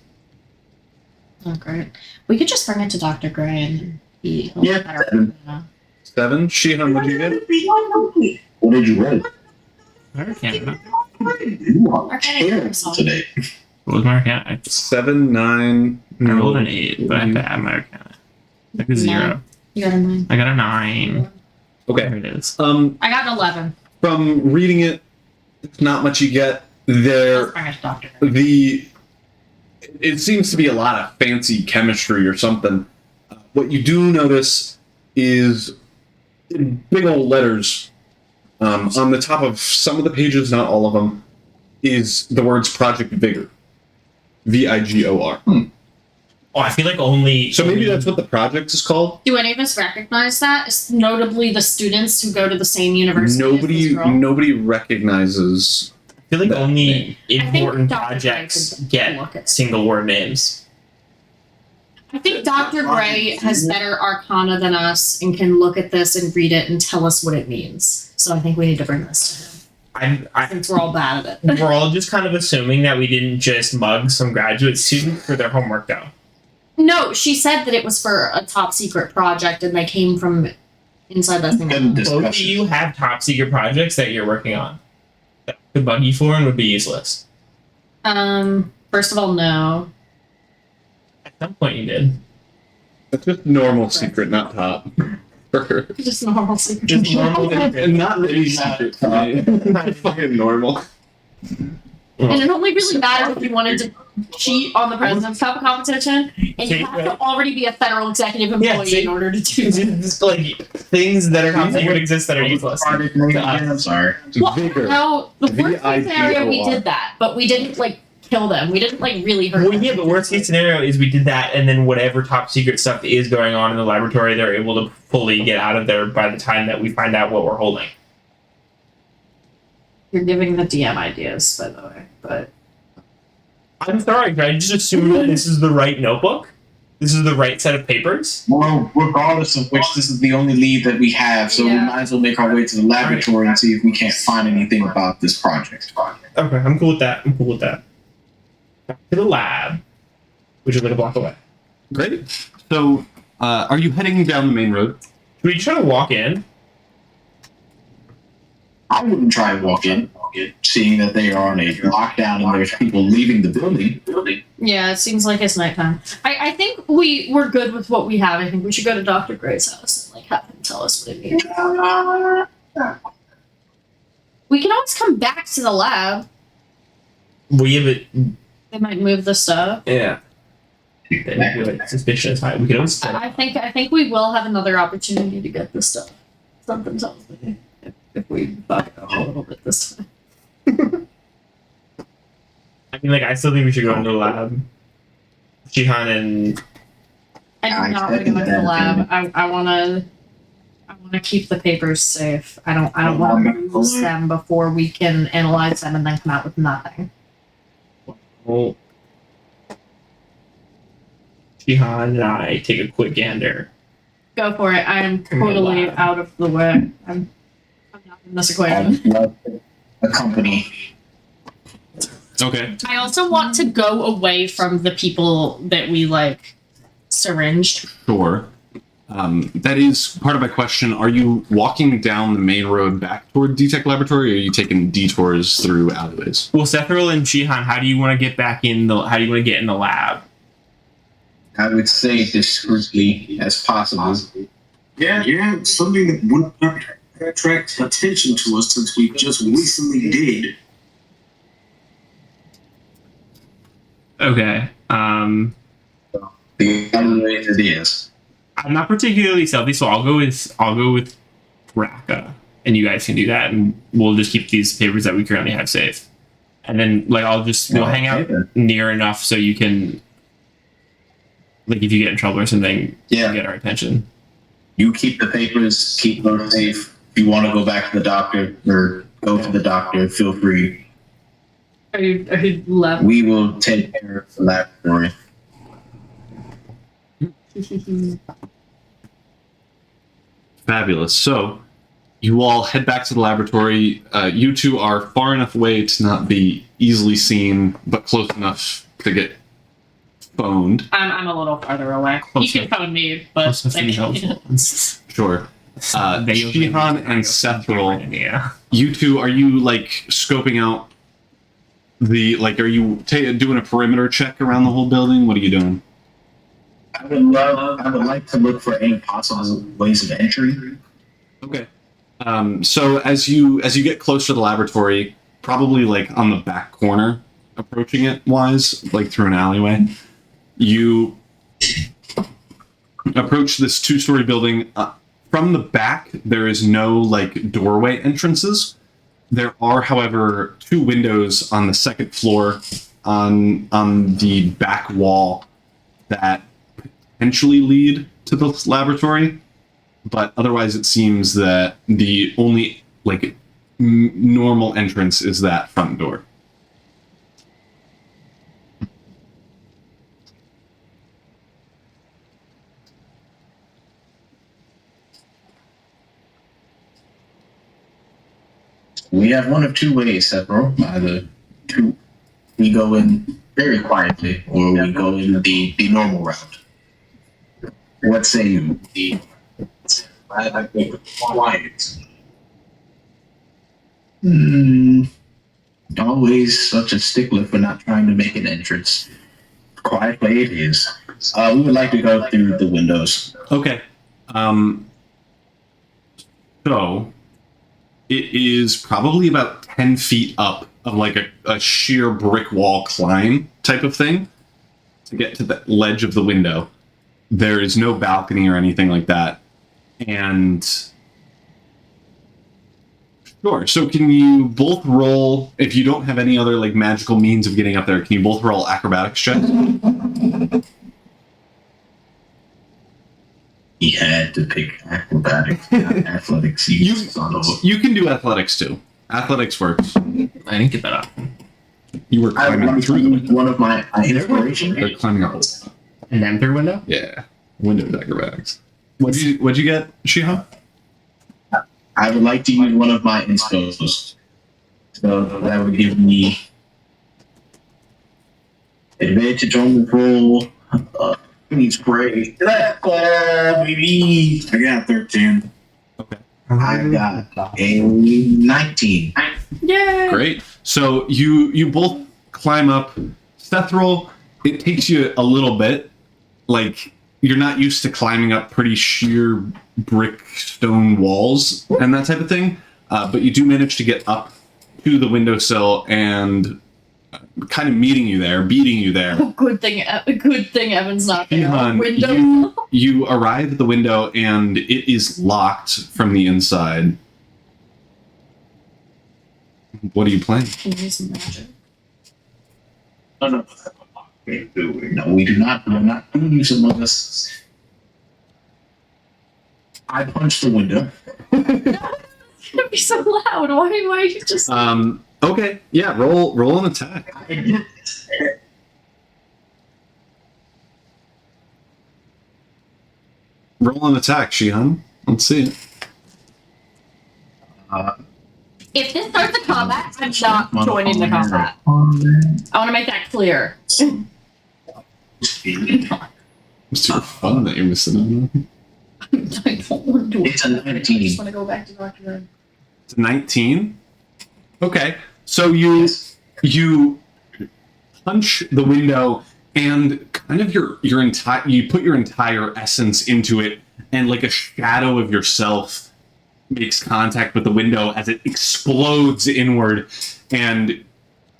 Oh, great. We could just bring it to Dr. Gray and he'll Yeah, get better. 7. 7. Shihan, what did you get? What did you roll? Arcana. You are Arcana terrible is today. What was my Arcana? 7, 9. I rolled an 8, but I have to add my Arcana. Like a 0. You got a 9. I got a 9. Okay. There it is. I got an 11. From reading it, it's not much you get. Let's bring it to Dr. Gray. It seems to be a lot of fancy chemistry or something. What you do notice is in big old letters on the top of some of the pages, not all of them, is the words Project Vigor. Vigor. Oh, I feel like only. So maybe that's what the project is called. Do any of us recognize that? It's notably the students who go to the same university. as this girl. Nobody recognizes. I feel like that only think important Dr. Gray projects could get look at it. single word names. I think Dr. Gray has better arcana than us and can look at this and read it and tell us what it means. So I think we need to bring this to him. Since we're all bad at it. We're all just kind of assuming that we didn't just mug some graduate student for their homework, though. No, she said that it was for a top secret project and they came from inside that thing. Good Both of discussion. you have top secret projects that you're working on that could bug you for and would be useless. First of all, no. At some point, you did. It's just normal secret, not top. Just normal secret. Just normal. And not really secret. Fucking normal. And it only really mattered if you wanted to cheat on the President's Cup competition, and you have to already be a federal executive employee in order to do that. Just like things that are top secret exist that are useless. Project name again, I'm sorry. Well, Vigor. no, the worst case scenario, we VIGOR. did that, but we didn't, like, kill them. We didn't, like, really hurt Well, them. yeah, but worst case scenario is we did that, and then whatever top secret stuff is going on in the laboratory, they're able to fully get out of there by the time that we find out what we're holding. You're giving the DM ideas, by the way, but... I'm sorry, I just assume that this is the right notebook. This is the right set of papers. Well, regardless of which, this is the only lead that we have, so we Yeah. might as well make our way to the laboratory and see if we can't find anything about this project. Okay, I'm cool with that. Back to the lab, which is like a block away. Great. So, are you heading down the main road? Should we try to walk in? I wouldn't try and walk in, seeing that they are on a lockdown and there's people leaving the building. Yeah, it seems like it's nighttime. I think we're good with what we have. I think we should go to Dr. Gray's house and, like, have him tell us what it means. We can always come back to the lab. We have it. They might move the stuff. Yeah. They might be like suspicious. We could always. I think we will have another opportunity to get this stuff. Something tells me if we fuck it up a little bit this time. I mean, like, I still think we should go into the lab. Shihan and I do not want to go into the lab. I wanna keep the papers safe. I don't want to lose them before we can analyze them and then come out with nothing. well, Shihan and I take a quick gander. Go for it. I am totally out of the way. I'm not in this equation. I'd love to accompany. Okay. I also want to go away from the people that we, like, syringed. Sure. That is part of my question. Are you walking down the main road back toward D-Tech Laboratory, or are you taking detours through alleyways? Well, Sethril and Shihan, how do you want to get back in the? How do you want to get in the lab? I would say discreetly as possible. Yeah, something that would not attract attention to us since we just recently did. Okay. The other way it is. I'm not particularly stealthy, so I'll go with Raka, and you guys can do that, and we'll just keep these papers that we currently have safe. And then, like, we'll hang out near enough so you can, like, if you get in trouble or something, Yeah. get our attention. You keep the papers, keep them safe. If you want to go back to the doctor or go to the doctor, feel free. Are you left? We will take care of the laboratory. Fabulous. So, you all head back to the laboratory. You two are far enough away to not be easily seen, but close enough to get phoned. I'm a little farther away. You can phone me, but Also I pretty can't. helpful. Sure. Shihan and Sethril, Yeah. you two, are you like scoping out the are you doing a perimeter check around the whole building? What are you doing? I would like to look for any possible ways of entry. Okay. So as you get closer to the laboratory, probably like on the back corner, approaching it wise, like through an alleyway, you approach this 2-story building. From the back, there is no like doorway entrances. There are, however, 2 windows on the second floor on the back wall that potentially lead to the laboratory. But otherwise, it seems that the only like normal entrance is that front door. We have one of 2 ways, Sephiroth. Either we go in very quietly, or we go in the normal route. What say you? I think quiet. Always such a stickler for not trying to make an entrance. Quiet way it is. We would like to go through the windows. Okay. So it is probably about 10 feet up of like a sheer brick wall climb type of thing to get to the ledge of the window. There is no balcony or anything like that. And sure, so can you both roll, if you don't have any other like magical means of getting up there, can you both roll acrobatics checks? He had to pick acrobatics, not athletics. You can do athletics too. Athletics works. I didn't get that up. You were climbing through the window. One of my inspiration. They're climbing up. And then through window? Yeah. Windows acrobatics. What'd you get, Shiha? I would like to use one of my inspos. So that would give me advantage on the roll. Please pray. Baby. I got 13. Okay. I got a 19. Yay! Great. So you both climb up. Sethril, it takes you a little bit. Like, you're not used to climbing up pretty sheer brick stone walls and that type of thing. But you do manage to get up to the windowsill and kind of beating you there. Good thing Evan's not there. Shihan, Window. you arrive at the window and it is locked from the inside. What are you playing? Use magic. No, we do not. We're not doing use of this. I punched the window. It's gonna be so loud. Why are you just? Okay. Yeah. Roll an attack. Roll an attack, Shihan. Let's see it. If this starts a combat, I'm not joining the combat. I want to make that clear. It's too fun that you're missing out on. I don't want to do it. It's a I 19. just want to go back to Dr. Red. It's a 19. Okay. So you punch the window and kind of your entire you put your entire essence into it, and like a shadow of yourself makes contact with the window as it explodes inward, and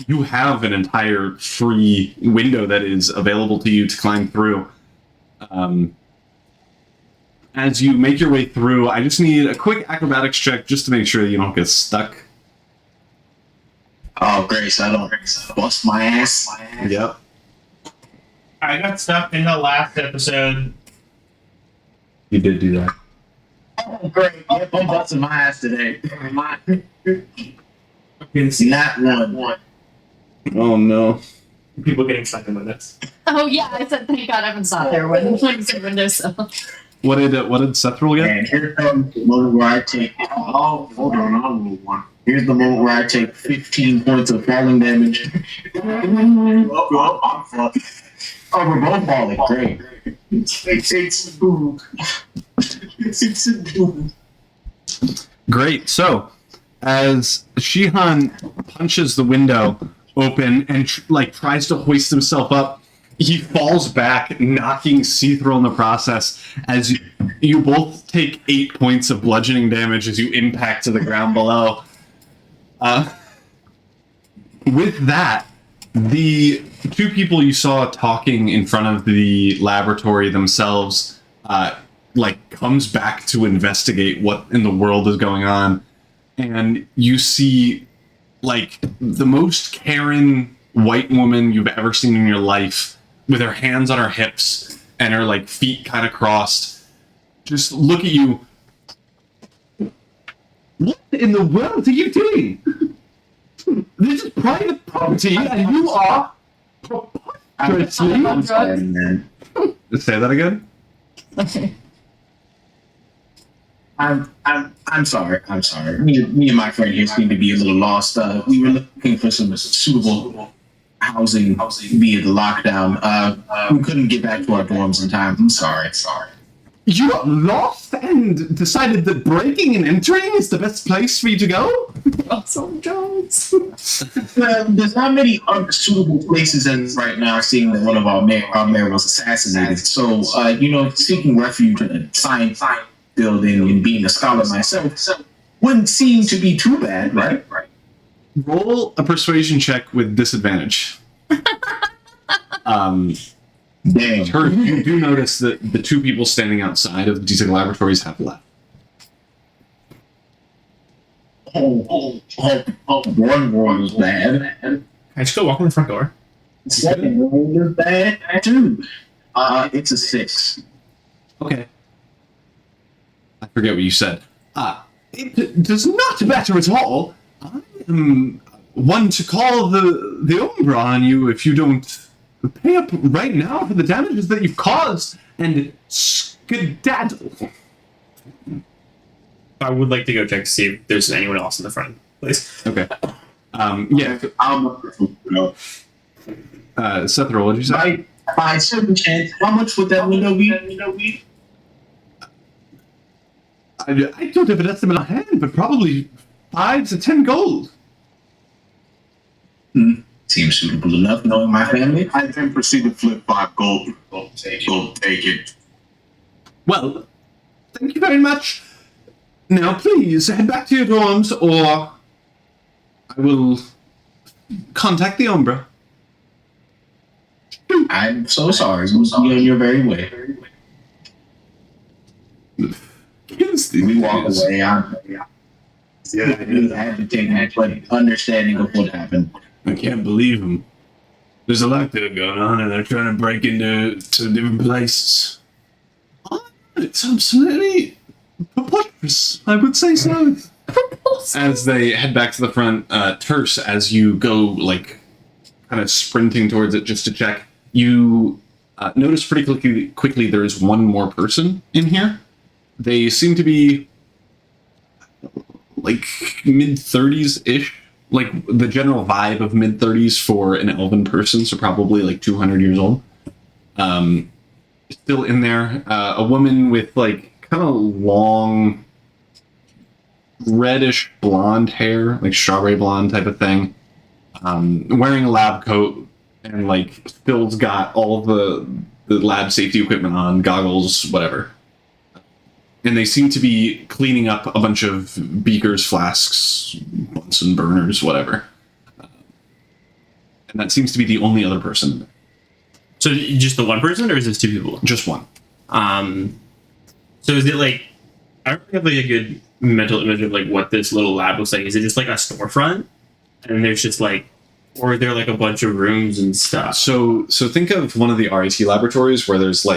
you have an entire free window that is available to you to climb through. As you make your way through, I just need a quick acrobatics check just to make sure that you don't get stuck. Oh, Grace, I don't bust my ass. Yep. I got stuck in the last episode. You did do that. Oh, great. Yep, I'm busting my ass today. It's Not one. Oh no. people getting stuck in limits. Oh yeah, I said thank God Evan's not there when I said windowsill. What did Seth roll get? And here comes the moment where I take. Oh, hold on, I'll roll one. Here's the moment where I take 15 points of falling damage. Oh, I'm fucked. Oh, we're both falling. Great. It's a boo. It's a boo. Great. So, as Shihan punches the window open and tries to hoist himself up, he falls back, knocking Cethril in the process. As you both take 8 points of bludgeoning damage as you impact to the ground below. With that, the two people you saw talking in front of the laboratory themselves, comes back to investigate what in the world is going on. And you see, the most Karen white woman you've ever seen in your life, with her hands on her hips and her, feet kind of crossed, just look at you. What in the world are you doing? This is private property, and you are preposterously... I'm sorry, man. Say that again? I'm sorry. Me and my friend here seem to be a little lost. We were looking for some suitable housing via the lockdown. We couldn't get back to our dorms in time. I'm sorry. You got lost and decided that breaking and entering is the best place for you to go? Russell Jones. There's not many unsuitable places as right now, seeing that one of our mayor was assassinated. So, seeking refuge in a science building and being a scholar myself wouldn't seem to be too bad, right? Roll a persuasion check with disadvantage. Damn. Turk, you do notice that the two people standing outside of the D6 laboratories have left. One roll was bad. Can I just go walk in the front door? Second roll was bad too. It's a 6. Okay. I forget what you said. It does not matter at all. I am one to call the Umbra on you if you don't pay up right now for the damages that you've caused and skedaddle. I would like to go check to see if there's anyone else in the front, please. Okay. Yeah. Sethra, what did you say? By certain chance, how much would that window be? I don't have an estimate on hand, but probably 5 to 10 gold. Seems suitable enough, knowing my family. I then proceed to flip 5 gold. Take it. Well, thank you very much. Now, please head back to your dorms, or I will contact the Umbra. I'm so sorry. You'll be on your very way. We walk away. I had to take that understanding of what happened. I can't believe them. There's a lot there going on, and they're trying to break into different places. It's absolutely preposterous. I would say so. As they head back to the front, Terse, as you go, kind of sprinting towards it just to check, you notice pretty quickly there is one more person in here. They seem to be, mid-30s-ish. The general vibe of mid-30s for an elven person, so probably 200 years old. Still in there. A woman with kind of long reddish blonde hair, strawberry blonde type of thing. Wearing a lab coat and still's got all the lab safety equipment on, goggles, whatever. And they seem to be cleaning up a bunch of beakers, flasks, Bunsen burners, whatever. And that seems to be the only other person. So just the one person, or is this two people? Just one. So is it I don't have a good mental image of what this little lab looks like. Is it just a storefront, and there's just or are there a bunch of rooms and stuff? So think of one of the RIT laboratories where there's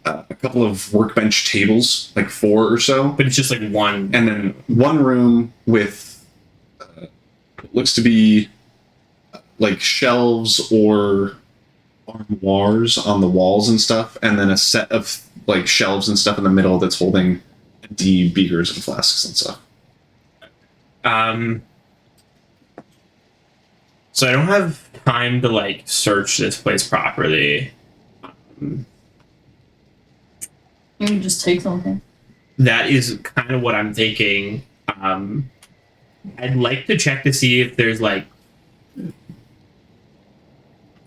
a couple of workbench tables, like 4 or so, But it's just like one. and then one room with what looks to be like shelves or armoires on the walls and stuff, and then a set of like shelves and stuff in the middle that's holding empty beakers and flasks and stuff. So I don't have time to like search this place properly. You can just take something. That is kind of what I'm thinking. I'd like to check to see if there's like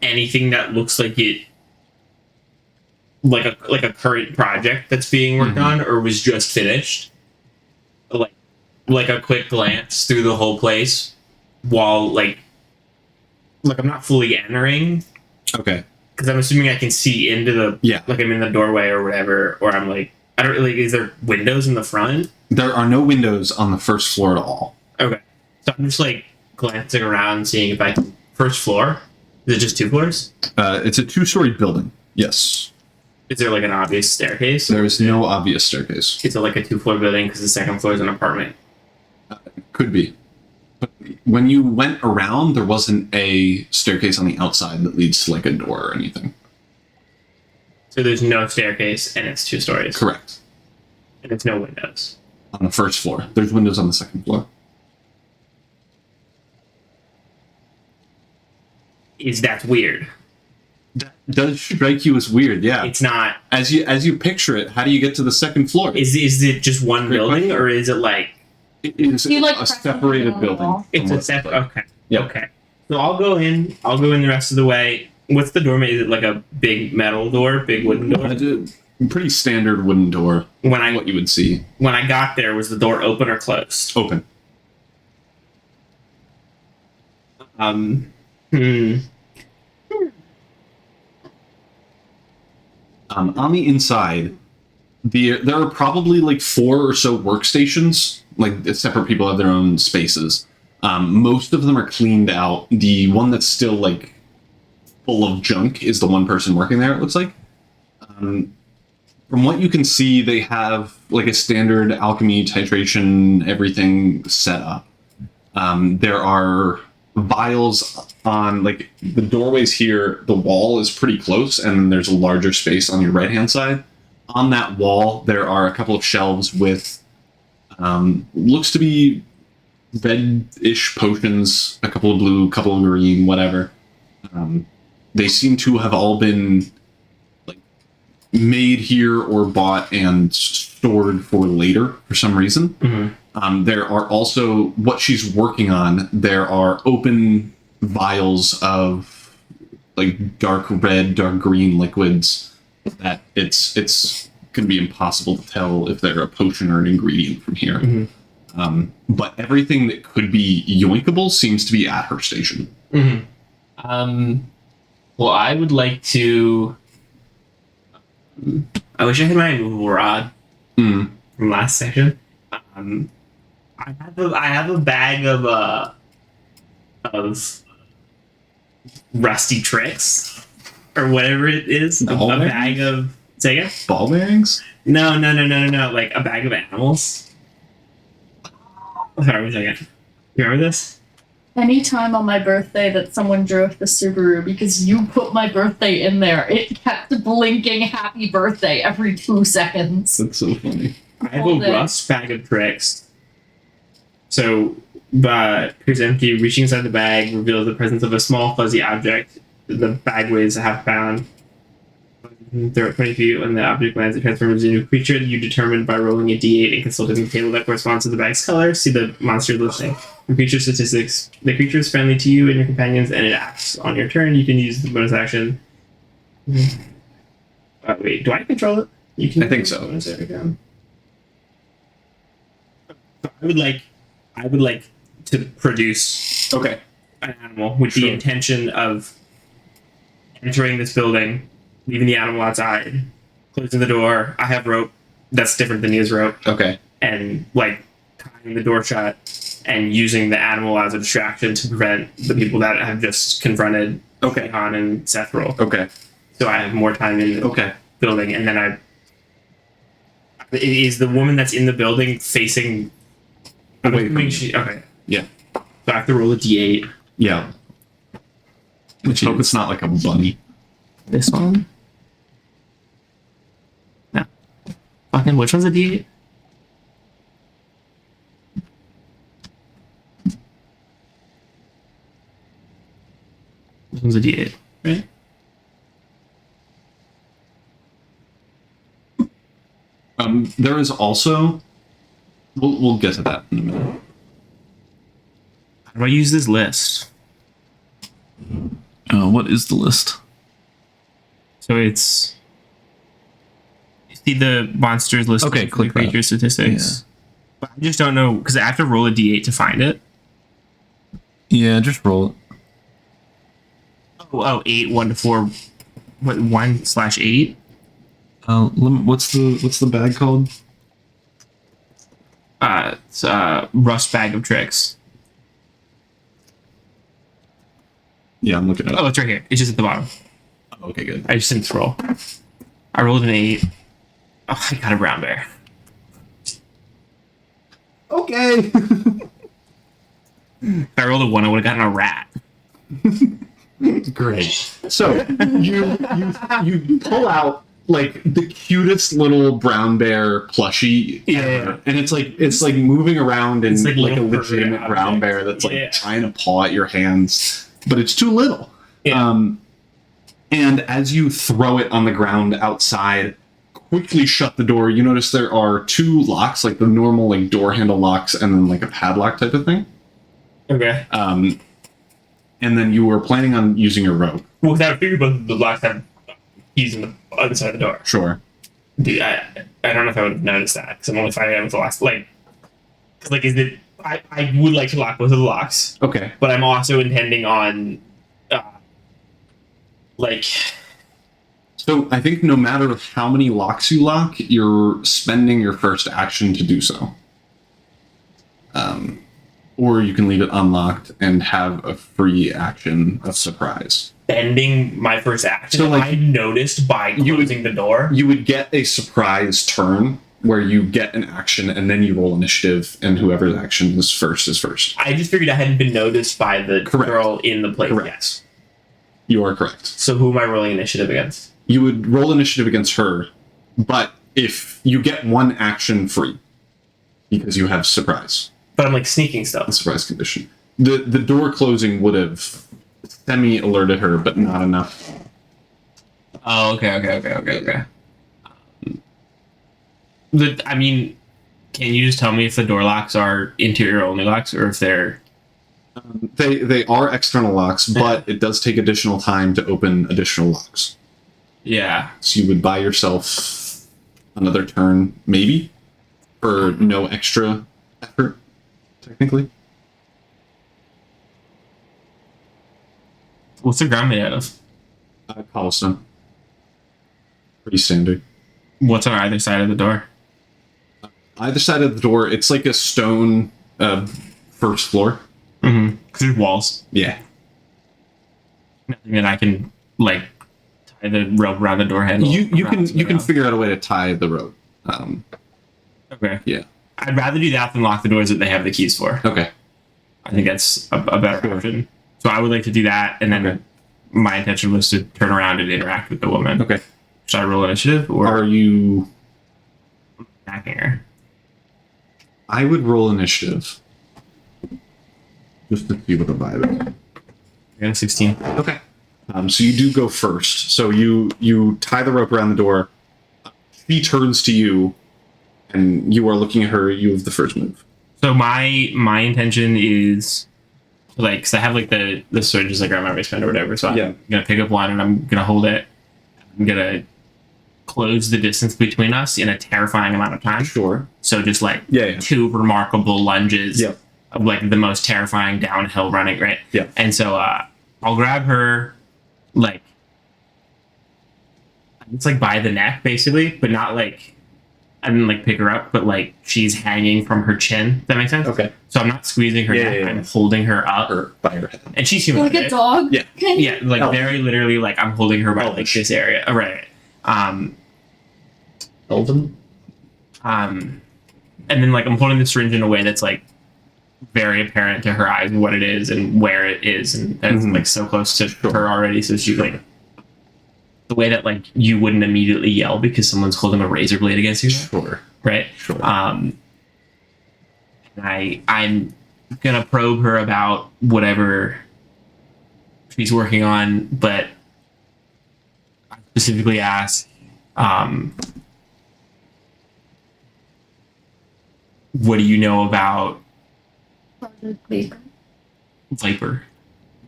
anything that looks like it, like a current project that's being worked on or was just finished. Like a quick glance through the whole place while like I'm not fully entering Okay. because I'm assuming I can see into the like I'm in the doorway or whatever, or I'm like I don't really. Is there windows in the front? There are no windows on the first floor at all. Okay, so I'm just like glancing around, seeing if I can. First floor? Is it just 2 floors? It's a 2-story building. Yes. Is there like an obvious staircase? There is no obvious staircase. Is it like a 2-floor building because the second floor is an apartment? Could be. But when you went around, there wasn't a staircase on the outside that leads to like a door or anything. So there's no staircase and it's 2 stories. Correct. And it's no windows. On the first floor. There's windows on the second floor. That's weird. That does strike you as weird, yeah. It's not. As you picture it, how do you get to the second floor? Is it just one Great building question. or is it like It is You, like, a press separated something on the building. wall. it's from a what- separate? Okay. Yep. Okay. So I'll go in the rest of the way. What's the door? Is it like a big metal door, big wooden door? A pretty standard wooden door. When What you would see. I got there, was the door open or closed? Open. On the inside, there are probably like 4 or so workstations. Like separate people have their own spaces. Most of them are cleaned out. The one that's still like full of junk is the one person working there. It looks like. From what you can see, they have like a standard alchemy titration, everything set up. There are vials on like the doorways here. The wall is pretty close, and then there's a larger space on your right hand side. On that wall, there are a couple of shelves with looks to be red-ish potions, a couple of blue, a couple of green, whatever. They seem to have all been like made here or bought and stored for later for some reason. Mm-hmm. There are also what she's working on. There are open vials of like dark red, dark green liquids that it's going to be impossible to tell if they're a potion or an ingredient from here. Mm-hmm. But everything that could be yoinkable seems to be at her station. Mm-hmm. Well, I would like to. I wish I had my movable rod from last session. I have a bag of rusty tricks or whatever it is. A Ball bearings? bag of. Say again? Ball bearings? No. Like a bag of animals. Sorry, 1 second. You remember this? Anytime on my birthday that someone drove the Subaru, because you put my birthday in there, it kept blinking happy birthday every 2 seconds. That's so funny. I have Hold a it. rust bag of tricks. So, here's empty. Reaching inside the bag reveals the presence of a small fuzzy object. The bag weighs a half pound. Throw it 20 feet. When the object lands, it transforms into a new creature you determined by rolling a d8 and consulting the table that corresponds to the bag's color. See the monster listing. The creature statistics. The creature is friendly to you and your companions, and it acts on your turn. You can use the bonus action. Wait, do I control it? You can. I think so. Bonus every time. I would like to produce Okay. an animal with the Sure. intention of entering this building, leaving the animal outside, closing the door. I have rope that's different than his rope, Okay. and like tying the door shut and using the animal as a distraction to prevent the people that have just confronted Okay. Han and Seth roll. Okay. So I have more time in the Okay. building, and then I Is the woman that's in the building facing Away from she okay. Yeah. So I have to roll a D8. Yeah. Let's hope it's not like a bunny. This one? No. Fucking, which one's a D8? This one's a D8, right? There is also. We'll get to that in a minute. How do I use this list? What is the list? So it's. You see the monsters list. Okay, of click that. creature statistics. But I just don't know because I have to roll a D8 to find it. Yeah, just roll it. Oh, 8, 1 to 4. What, 1/8? What's the bag called? It's Rust Bag of Tricks. Yeah, I'm looking at it. Oh, it's right here. It's just at the bottom. Oh, okay, good. I just didn't scroll. I rolled an 8. Oh, I got a brown bear. Okay. If I rolled a 1, I would have gotten a rat. Great. So you pull out like the cutest little brown bear plushie ever. And it's like moving around in It's like like a little legitimate furry brown object. bear that's like Yeah. trying to paw at your hands, but it's too little. Yeah. And as you throw it on the ground outside, quickly shut the door. You notice there are 2 locks, like the normal like door handle locks, and then like a padlock type of thing. Okay. And then you were planning on using your rope. Well, I figured both of the locks have keys in the other side of the door. Sure. Dude, I don't know if I would have noticed that because I'm only finding out with the last is it? I would like to lock both of the locks, Okay. but I'm also intending on So I think no matter how many locks you lock, you're spending your first action to do so. Or you can leave it unlocked and have a free action of surprise. bending my first action. So, like, I noticed by you would- closing the door. You would get a surprise turn where you get an action and then you roll initiative, and whoever's action is first is first. I just figured I hadn't been noticed by the Correct. girl in the place Correct. yet. You are correct. So who am I rolling initiative against? You would roll initiative against her, but if you get one action free because you have surprise. But I'm like sneaking stuff. A surprise condition. The door closing would have semi-alerted her, but not enough. Oh, okay. I mean, can you just tell me if the door locks are interior only locks or if they're... They are external locks, but it does take additional time to open additional locks. Yeah. So you would buy yourself another turn, maybe, for no extra effort, technically. What's the ground made out of? Cobblestone. Pretty standard. What's on either side of the door? Either side of the door, it's like a stone first floor. Mm-hmm. Because there's walls. Yeah. Nothing that I can, like, tie the rope around the door handle. You around can around. figure out a way to tie the rope. Okay. Yeah. I'd rather do that than lock the doors that they have the keys for. Okay. I think that's a better option. So I would like to do that, and then Okay. my intention was to turn around and interact with the woman. Okay. Should I roll initiative or Are you... attacking her? I would roll initiative. Just to see what the vibe is. I got a 16. Okay. So you do go first. So you tie the rope around the door. She turns to you, and you are looking at her. You have the first move. So my intention is like, because I have like the sword just like around my waistband or whatever. So Yeah. I'm gonna pick up one and I'm gonna hold it. I'm gonna close the distance between us in a terrifying amount of time. Sure. So just like Yeah. 2 remarkable lunges Yep. of like the most terrifying downhill running, right? Yeah. And so I'll grab her like it's like by the neck basically, but not like I didn't like pick her up, but like she's hanging from her chin. Does that make sense? Okay. So I'm not squeezing her Yeah, neck, yeah, yeah. I'm holding her up. Her by her head. And she's human. Like a right? dog? Yeah. Yeah, like Elvish. very literally like I'm holding her by like Elvish. this area. Right. Elven. And then like I'm holding the syringe in a way that's like very apparent to her eyes what it is and where it is, and that's like so close to her already. So she's like, the way that like you wouldn't immediately yell because someone's holding a razor blade against you, Sure. right? Sure. And I'm gonna probe her about whatever she's working on, but I specifically ask, what do you know about Viper?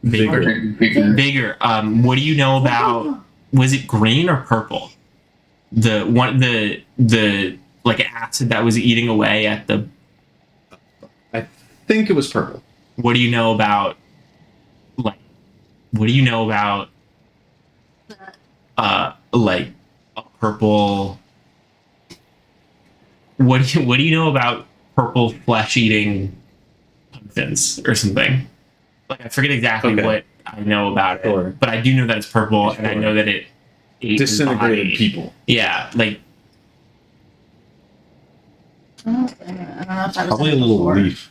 Vigor. What do you know about? Was it green or purple? The like acid that was eating away at the. I think it was purple. What do you know about? Like, what do you know about? Like a purple. What do you know about purple flesh-eating pumpkins or something? Like I forget exactly what I know about it, but I do know that it's purple, and I know that it ate Disintegrated people. Yeah, like I don't know if that was Probably a in it little before. leaf.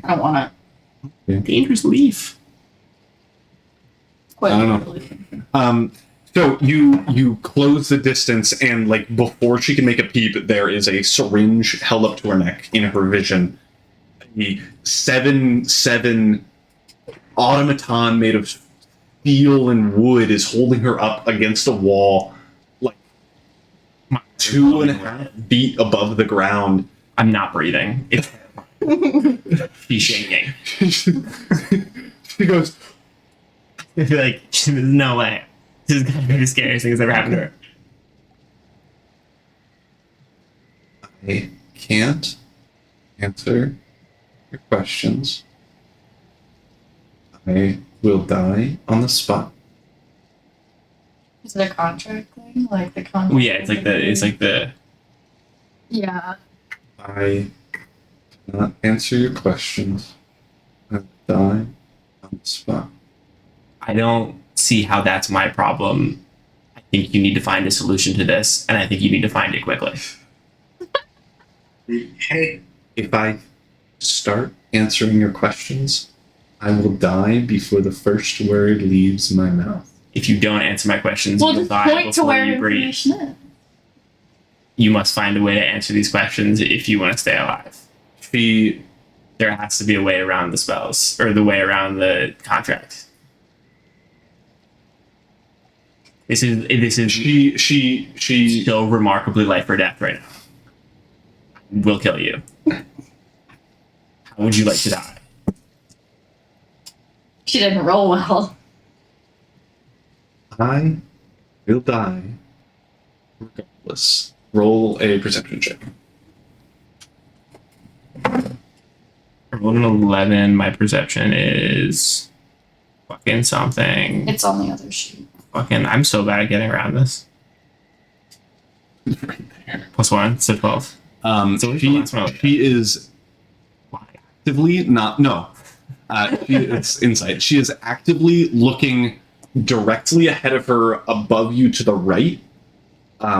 I don't want it. dangerous leaf. Quite I don't know. literally. So you close the distance, and like before she can make a peep, there is a syringe held up to her neck in her vision. A 7-7 automaton made of steel and wood is holding her up against a wall, like 2.5 feet above the ground. I'm not breathing. It's she's shaking. She goes, Like there's no way. This is gonna be the scariest thing that's ever happened to her. I can't answer your questions. I will die on the spot. Is it a contract thing? Like the contract? Well, yeah, it's like the Yeah. I cannot answer your questions. I will die on the spot. I don't see how that's my problem. I think you need to find a solution to this, and I think you need to find it quickly. Hey, If I start answering your questions, I will die before the first word leaves my mouth. If you don't answer my questions, Well, you'll just die point to before where you breathe. information is. You must find a way to answer these questions if you want to stay alive. She There has to be a way around the spells, or the way around the contract. This is she so remarkably life or death right now. We'll kill you. How would you like to die? She didn't roll well. I will die regardless. Roll a perception check. I rolled an 11. My perception is fucking something. It's on the other sheet. Fucking, I'm so bad at getting around this. Right there. +1, so 12. So what's the last one? She is Why? actively not no. It's insight. She is actively looking directly ahead of her, above you to the right,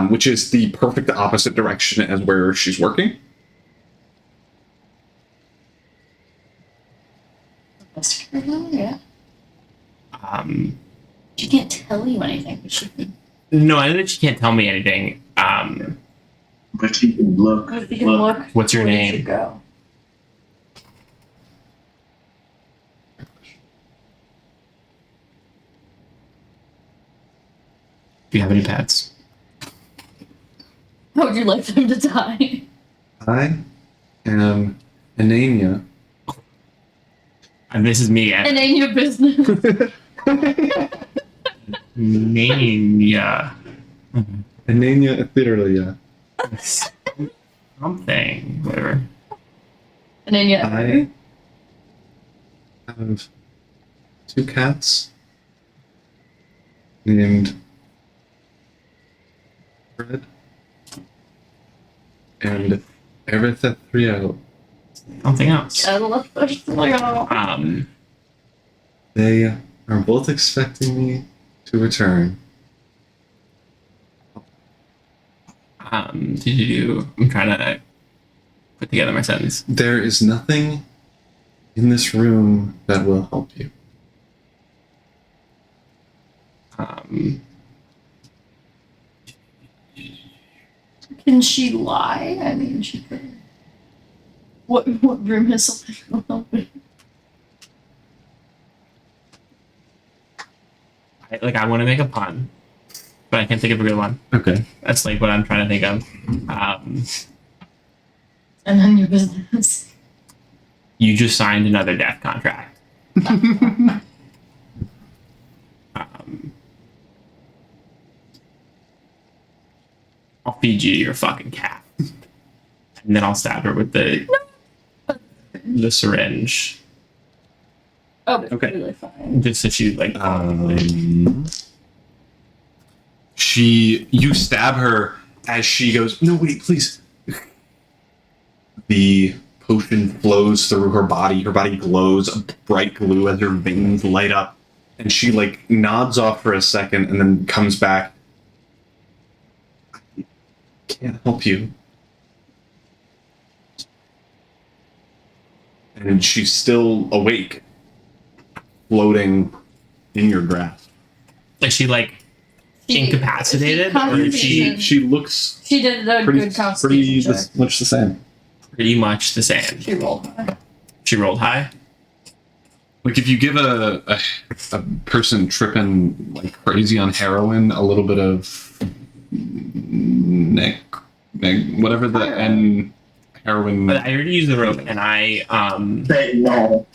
which is the perfect opposite direction as where she's working. Yeah. She can't tell you anything. But she can. No, I know that she can't tell me anything. But you can look. If you can look. What's your where you name? should go. Do you have any pets? How would you like them to die? I am Anania. And this is me. And ain't your business. Mania. Anania Etherelia. Something. Whatever. And then you. I have 2 cats named Fred and Eretha Thriel. Something else. I love this. They are both expecting me to return. I'm trying to put together my sentence. There is nothing in this room that will help you. Can she lie? I mean, she could. What room has something open? I want to make a pun, but I can't think of a good one. Okay. That's like what I'm trying to think of. And then your business. You just signed another death contract. I'll feed you your fucking cat, and then I'll stab her with the syringe, Oh, it's Okay. really fine. just so she's like. You stab her as she goes, no, wait, please. The potion flows through her body. Her body glows a bright glue as her veins light up. And she, like, nods off for a second and then comes back. I can't help you. And she's still awake, floating in your grasp. Is she like incapacitated, or is she She looks She did a pretty, good constitution check. much the same. pretty much the same? She rolled high. She rolled high. Like if you give a person tripping like crazy on heroin a little bit of whatever the N heroin. But I already used the rope, and I No.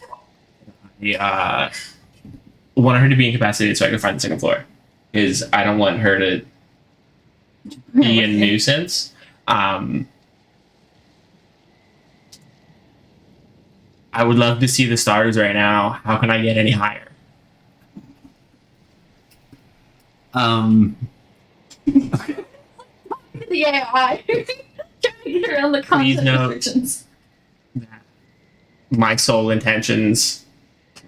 wanted her to be incapacitated so I could find the second floor. Because I don't want her to be a nuisance. I would love to see the stars right now. How can I get any higher? The AI. Trying to get around the Please content no. restrictions. My sole intentions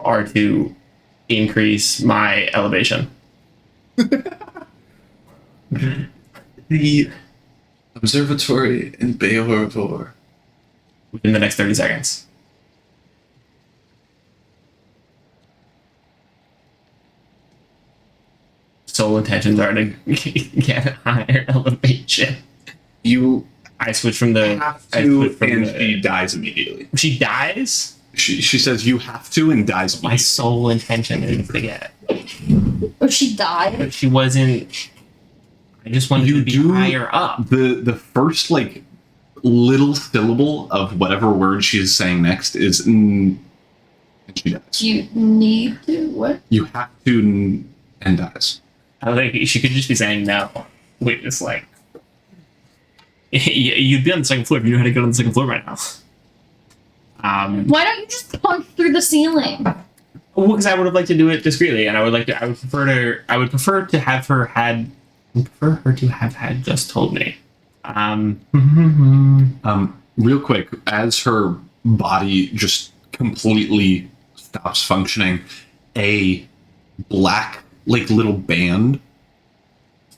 are to increase my elevation. The observatory in Beorvor. Within the next 30 seconds. Sole intentions are to get a higher elevation. You I switch from the. have I to, switch from and the- she dies immediately. She dies? She says you have to and dies My immediately. sole intention is to get. Or she died. But she wasn't. I just wanted You to be do- higher up. The first like little syllable of whatever word she is saying next is and she dies. You need to what? You have to and dies. I was like, she could just be saying no. Wait, it's like. You'd be on the second floor if you knew how to get on the second floor right now. Why don't you just punch through the ceiling? Well, because I would have liked to do it discreetly, and I would prefer to have her had just told me. Real quick, as her body just completely stops functioning, a black like little band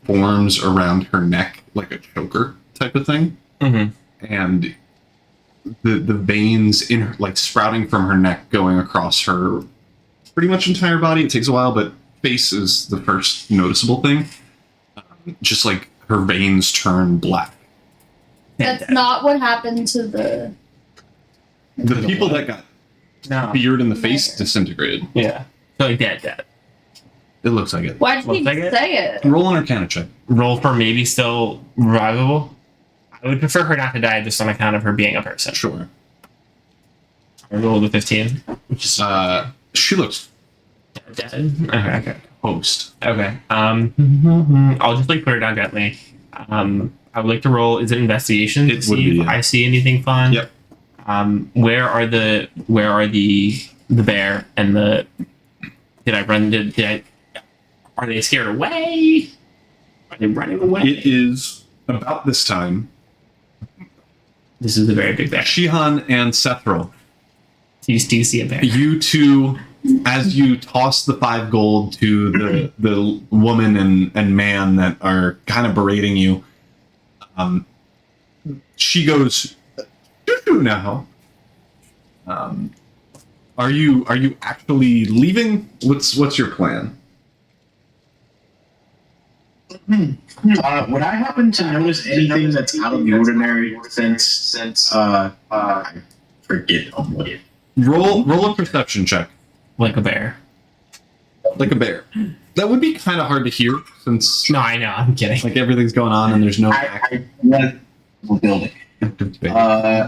forms around her neck like a choker type of thing. And the veins in her, like sprouting from her neck going across her pretty much entire body. It takes a while, but face is the first noticeable thing. Just like her veins turn black. That's not what happened to the. The people that got No. beard in the face disintegrated. Yeah. So like dead. It looks like it. Why did he Looks like it. say it? Roll an Arcana check. Roll for maybe still revivable. I would prefer her not to die just on account of her being a person. Sure. I rolled a 15, which is She looks dead. Okay. post. Okay. I'll just like put her down gently. I would like to roll. Is it investigation? It to would see be, if yeah. I see anything fun. Yep. Where are the bear and the? Did I run? Did I? Are they scared away? Are they running away? It is about this time. This is a very big bear. Shihan and Sethril, Do you see a bear? you two, as you toss the 5 gold to the woman and man that are kind of berating you, She goes, "Doo-doo now. Are you actually leaving? What's your plan?" Would I happen to notice anything that's out of the ordinary since I forget? Roll a perception check. Like a bear. Like a bear. That would be kind of hard to hear since No, I know. I'm kidding. like everything's going on and there's no I went to building. active bear.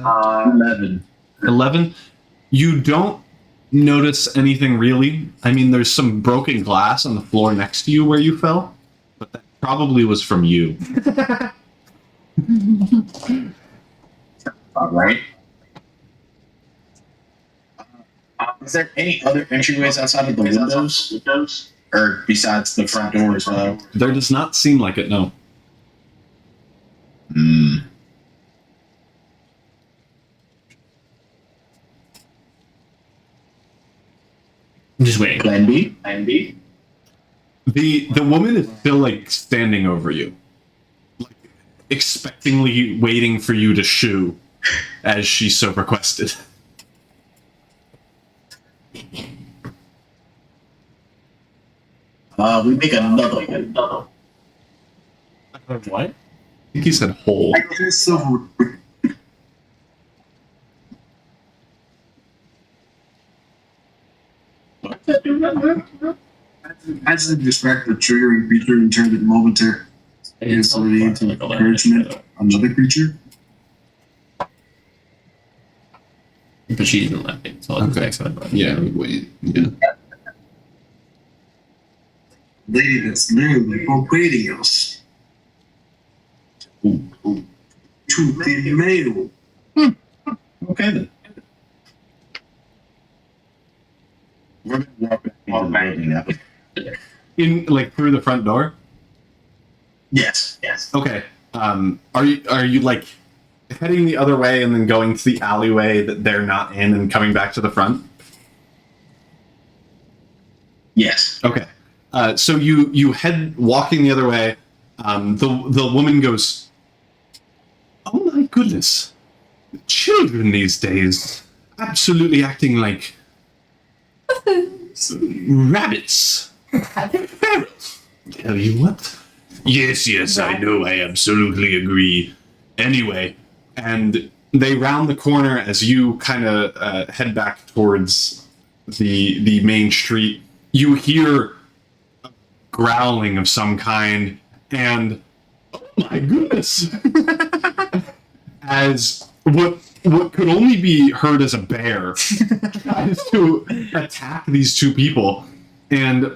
11. 11. You don't notice anything really. I mean, there's some broken glass on the floor next to you where you fell, but that probably was from you. All right. Is there any other entryways outside of the windows? Or besides the front door as well? There does not seem like it, no. Hmm. I'm just waiting. Plan B? Plan B? The woman is still like standing over you, like expectingly waiting for you to shoo, as she so requested. We make another one. What? I think he said hole. As a distract the triggering creature and turn it momentary instantly into encouragement another creature. But she isn't laughing, so I'll just Okay. excellent button. Yeah, wait. Yeah. Lady that's literally equating us to the male. Okay then. We're gonna walk back into the building now. In like through the front door. Yes. Okay. Are you like heading the other way and then going to the alleyway that they're not in and coming back to the front? Yes. Okay. So you head walking the other way. The woman goes, "Oh my goodness, children these days, absolutely acting like rabbits, ferrets. Tell you what." Yes, I know, I absolutely agree. Anyway, and they round the corner as you kind of head back towards the main street. You hear a growling of some kind, and oh my goodness, as what could only be heard as a bear tries to attack these two people, and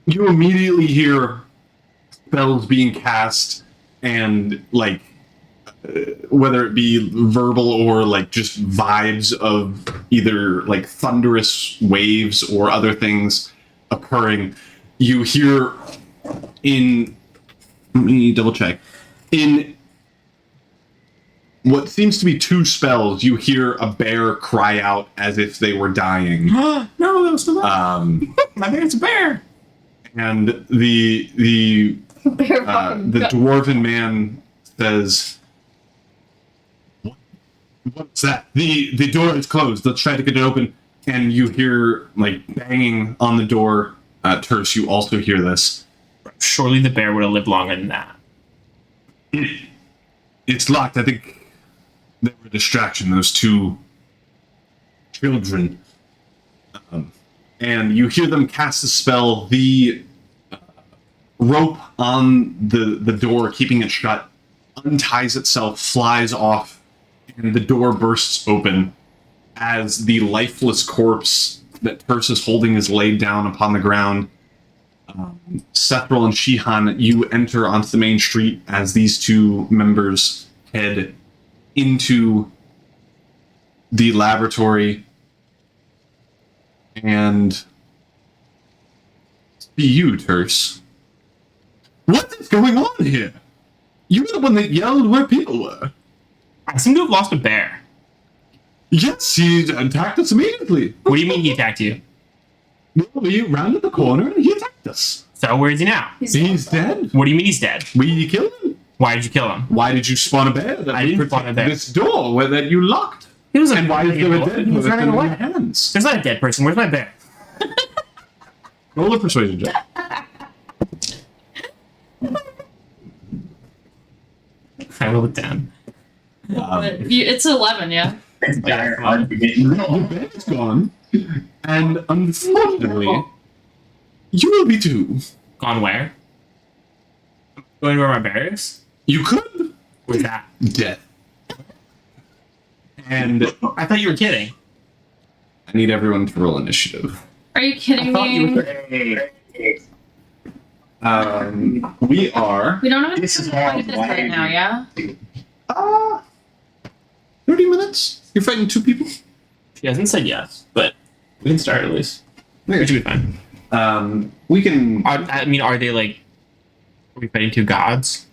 you immediately hear spells being cast and like whether it be verbal or like just vibes of either like thunderous waves or other things occurring. You hear in, let me double check, in what seems to be two spells, you hear a bear cry out as if they were dying. No, that was the my bear's a bear. And the Bear fucking the go- dwarven man says, "What's that? The door is closed. Let's try to get it open." And you hear like banging on the door. Terse, you also hear this. Surely the bear would have lived longer than that. It's locked. I think they were a distraction. Those two children. And you hear them cast a spell. The rope on the door, keeping it shut, unties itself, flies off, and the door bursts open as the lifeless corpse that Terse is holding is laid down upon the ground. Sethril and Shihan, you enter onto the main street as these two members head into the laboratory. And see you, Terse. What is going on here? You were the one that yelled where people were. I seem to have lost a bear. Yes, he attacked us immediately. What do you mean he attacked you? We rounded the corner and he attacked us. So where is he now? He's dead. What do you mean he's dead? We killed him. Why did you kill him? Why did you spawn a bear? That I would didn't protect spawn a bear. This door where that you locked. He was And why is there a dead He was person running in away. your hands? There's not a dead person. Where's my bear? Roll a persuasion check. I rolled it down. It's 11, yeah. Entire come on. argument. The bear is gone, and unfortunately, you will be too. Gone where? Going where my bear is? You could. Where's that? Death. And I thought you were kidding. I need everyone to roll initiative. Are you kidding I thought you me? were We are We don't have This is to all fight this right now, yeah? 30 minutes. You're fighting 2 people. She hasn't said yes, but we can start at least. We should be fine. We can. I mean, are they like? Are we fighting 2 gods?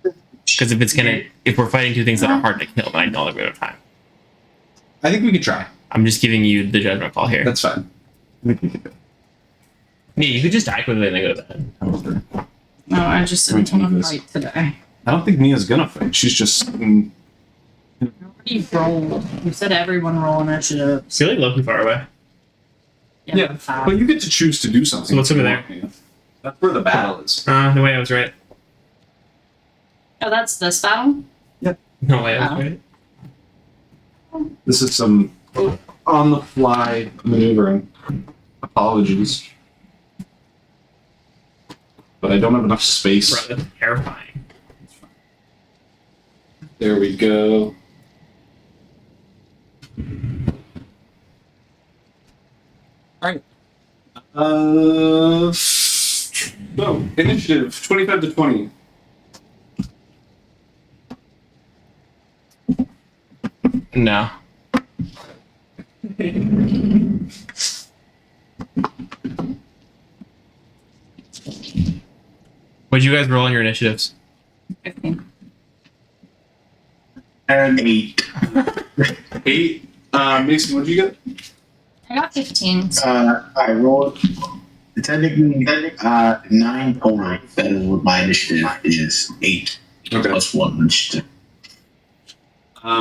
Because if we're fighting 2 things that are hard to kill, then I know that we don't have time. I think we could try. I'm just giving you the judgment call here. That's fine. We can do Yeah, you could just die quickly and then go to bed. it. No, I just didn't want to fight today. I don't think Mia's gonna fight. She's just. You rolled. You said everyone roll initiative. Is he like looking far away? Yeah, but you get to choose to do something. So what's over there? That's where the battle is. No way, I was right. Oh, that's this battle? No way, I was right. This is some on-the-fly maneuvering. Apologies. But I don't have enough space. Bro, that's terrifying. There we go. Alright. So, initiative 25 to 20. No. What'd you guys roll on your initiatives? 15. And 8. 8. Mason, what'd you get? I got 15. I rolled technically 9 total. That is what my initiative is. 8 Okay. plus 1 initiative. I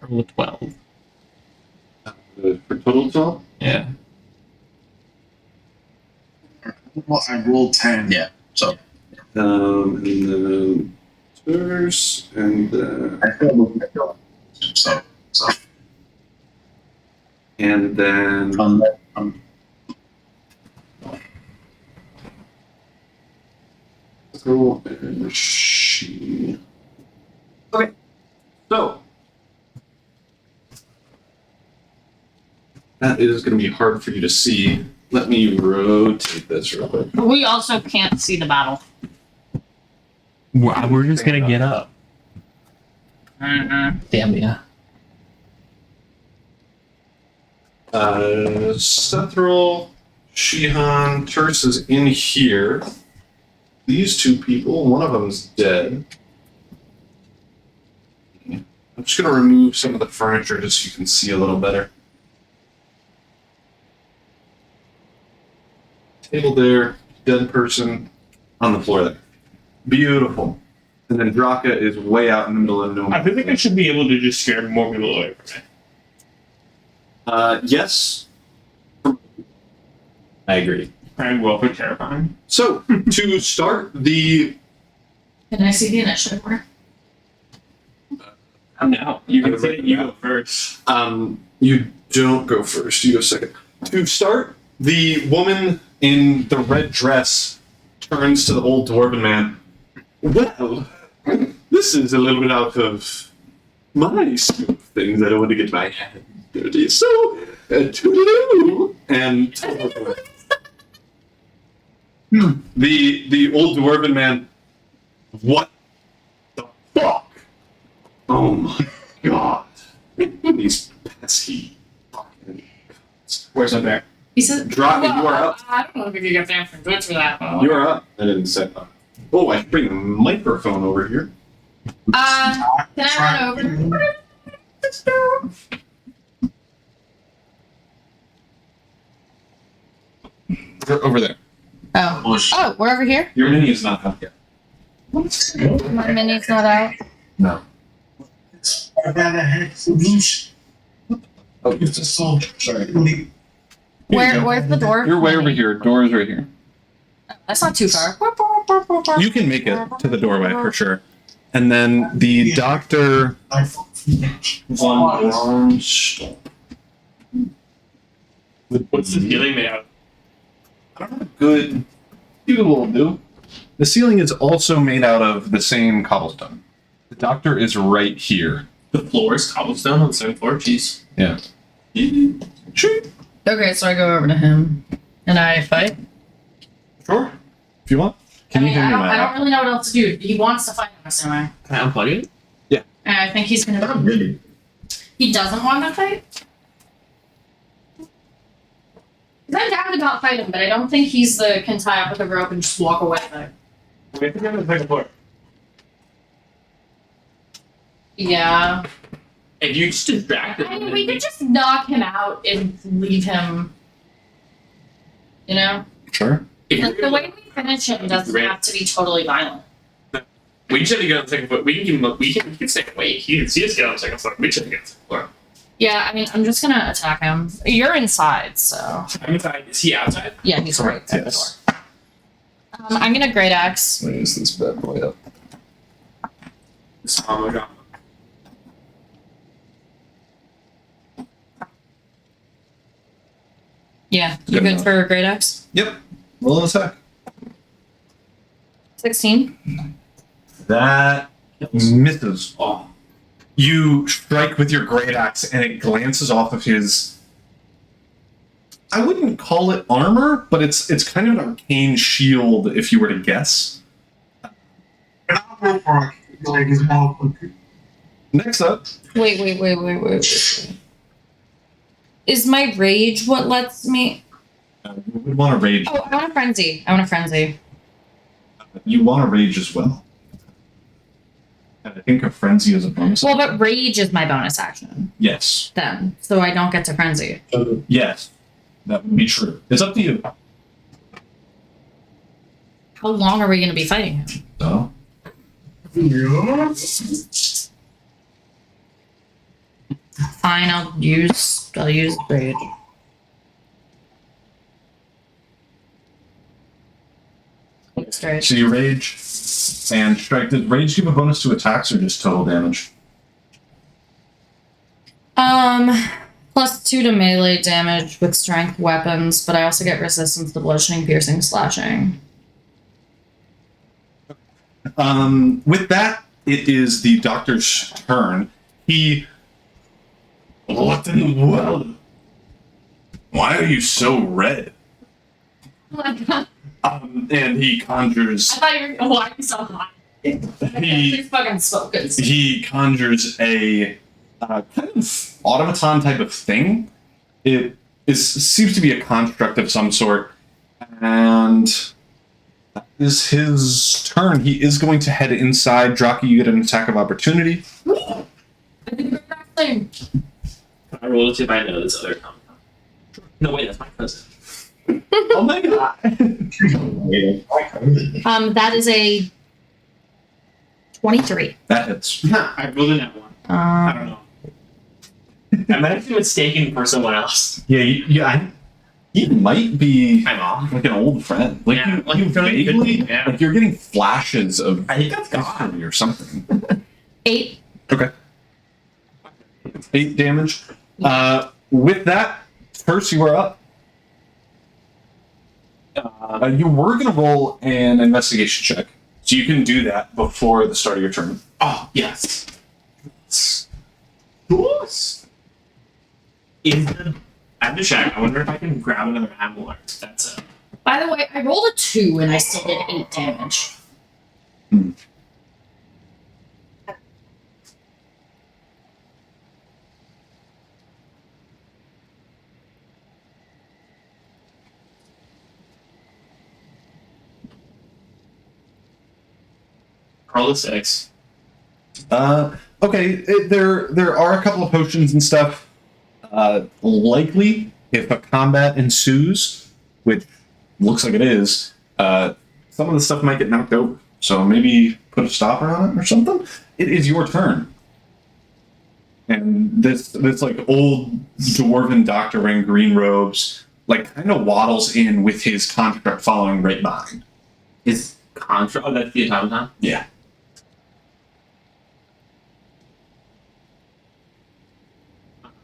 rolled a 12. For total 12? Yeah. Well, I rolled 10. Yeah. So And then Spurs, and I feel so and then girl and she. Okay, so that is going to be hard for you to see. Let me rotate this real quick. We also can't see the battle. We're just gonna get up. Mm-mm. Damn yeah. Sethril, Shihan, Terse is in here. These 2 people, one of them's dead. I'm just going to remove some of the furniture just so you can see a little better. Table there, dead person on the floor there. Beautiful. And then Draka is way out in the middle of nowhere. I feel like I should be able to just scare more people away from me. Yes. I agree. I'm well for terrifying. So, to start the... Can I see the initiative order? No, you can can say say it, you go first. You don't go first, you go second. To start, the woman in the red dress turns to the old dwarven man. Well, this is a little bit out of my scope of things. I don't want to get my hands dirty. So, toodaloo! And the old dwarven man, what the fuck? Oh my god. These pesky fucking... Where's up there? He said, Drop it, you are up. I don't know if you get damn for good for that. But You're up. I didn't say that. Oh, I should bring the microphone over here. can I run over? Over there. Oh. Bush. Oh, we're over here? Your mini is not out yet. My mini's not out. No. I'd rather have solution. Oh, It's a soul. Sorry. Where's the door? You're way over here. Door is right here. That's not too far. You can make it to the doorway for sure. And then the doctor. What's the ceiling made out? I don't have a good. You will do. The ceiling is also made out of the same cobblestone. The doctor is right here. The floor is cobblestone on the second floor. Jeez. Yeah. Sure. Okay, so I go over to him and I fight. Sure. If you want. Can you hear me, I Matt? don't really know what else to do. He wants to fight him anyway. Can I unplug it? And I think he's gonna. Not really. He doesn't want to fight? 'Cause I'm down to not fight him, but I don't think he's the can tie up with a rope and just walk away with it. We have to go to the second floor. Yeah. If you just distract him. I mean, we could just knock him out and leave him. You know? Sure. Like, the way we finish him doesn't have to be totally violent. We just have to get on the second floor. We can give him. We can stay awake. He can see us get on the second floor. We just have to get on the second floor. Yeah, I mean, I'm just gonna attack him. You're inside, so. I'm inside. Is he outside? Yeah, he's right at the Yes. door. I'm gonna great axe. Let me use this bad boy up. Oh my god. Yeah, you Good good enough. for a great axe? Yep. Roll an attack. 16. That misses. Oh. You strike with your great axe and it glances off of his. I wouldn't call it armor, but it's kind of an arcane shield if you were to guess. And I'll go for it. Like his mouth. Next up, Wait. Is my rage what lets me? you would want to rage. Oh, I want a frenzy. I want a frenzy. You want to rage as well. And I think a frenzy is a bonus. Well, but rage is my bonus action Yes. then, so I don't get to frenzy. Yes. That would be true. It's up to you. How long are we going to be fighting him? So. Yeah. Fine, I'll use rage. Straight. So you rage and strike. Does rage give a bonus to attacks or just total damage? +2 to melee damage with strength weapons, but I also get resistance to bludgeoning, piercing, slashing. With that, it is the doctor's turn. He. What in the world? Why are you so red? And he conjures. I thought you were why are you so hot? He He's fucking focused. he conjures a kind of automaton type of thing. It seems to be a construct of some sort, and that is his turn. He is going to head inside. Draki, you get an attack of opportunity. I think we're practicing. Can I roll to see if I know this other compound? No, wait, that's my cousin. Oh my god! That is a 23. That hits. I rolled in that one. I don't know. I might have been mistaken for someone else. Yeah. He might be My mom. like an old friend. Like Yeah, you, like you a good- vaguely, yeah. like you're getting flashes of I think that's God. history or something. 8. Okay. 8 damage. With that, first you are up. You were going to roll an investigation check, so you can do that before the start of your turn. Oh, yes. Yes. Is the... I have to check. I wonder if I can grab another amulet. That's it. By the way, I rolled a 2 and I still did 8 damage. Roll a 6. Okay, there are a couple of potions and stuff. Likely, if a combat ensues, which looks like it is, Some of the stuff might get knocked out, so maybe put a stopper on it or something. It is your turn. And this like old dwarven doctor in green robes, like kind of waddles in with his construct following right behind. His contract. Oh, that's the automaton. Yeah.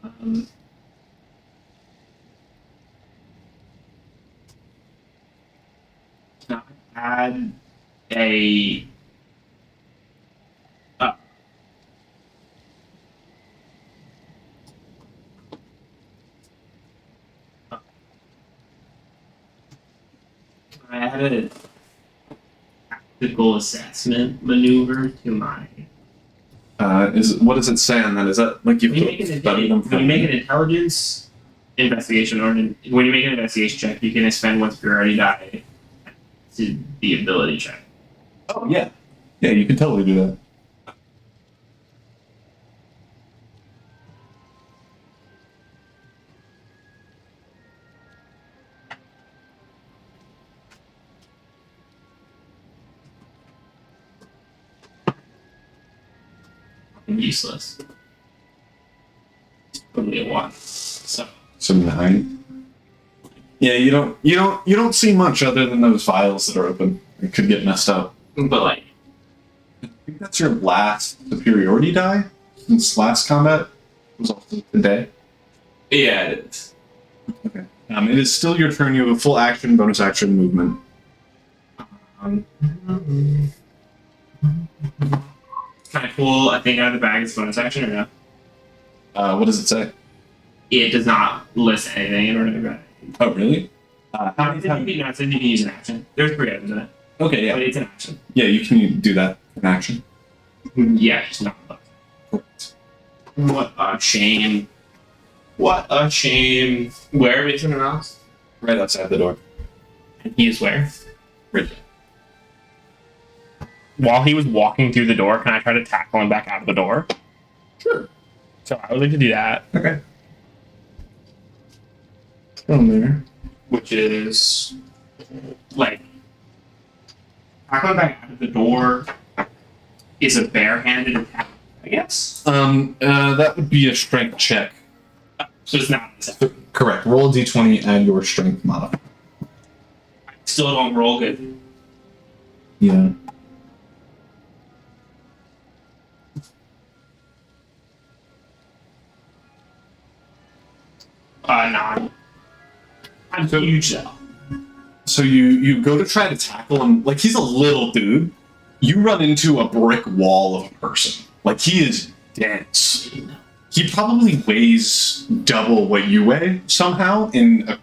Um, can I add a. Uh, can I add a tactical assessment maneuver to my. What does it say on that? Is that like When you make you've studied them? when you make an intelligence investigation when you make an investigation check, you can expend one superiority die to the ability check. Oh yeah, yeah, you can totally do that. Useless. It's probably a 1. So So 9. Yeah, you don't see much other than those files that are open. It could get messed up. but like I think that's your last superiority die since last combat was also today. yeah, it is. Okay. It is still your turn. You have a full action, bonus action, movement. Um, can I pull a thing out of the bag as bonus action or no? What does it say? It does not list anything in order to grab it. Oh, really? How No, many it says times? you can use an action. There's 3 items in it, Okay, but yeah, it's an action. yeah, you can do that in action. Yeah, just not. What a shame. What a shame. Where is Mason else? Right outside the door. And he is where? Right there. While he was walking through the door, can I try to tackle him back out of the door? Sure. So I would like to do that. Okay. From there. Which is like tackling back out of the door is a barehanded attack, I guess. That would be a strength check. So it's not. Correct. Roll a d20, add your strength modifier. I still don't roll good. Yeah. Nine. I'm huge though. So you go to try to tackle him. Like, he's a little dude. You run into a brick wall of a person. Like, he is dense. He probably weighs double what you weigh somehow in a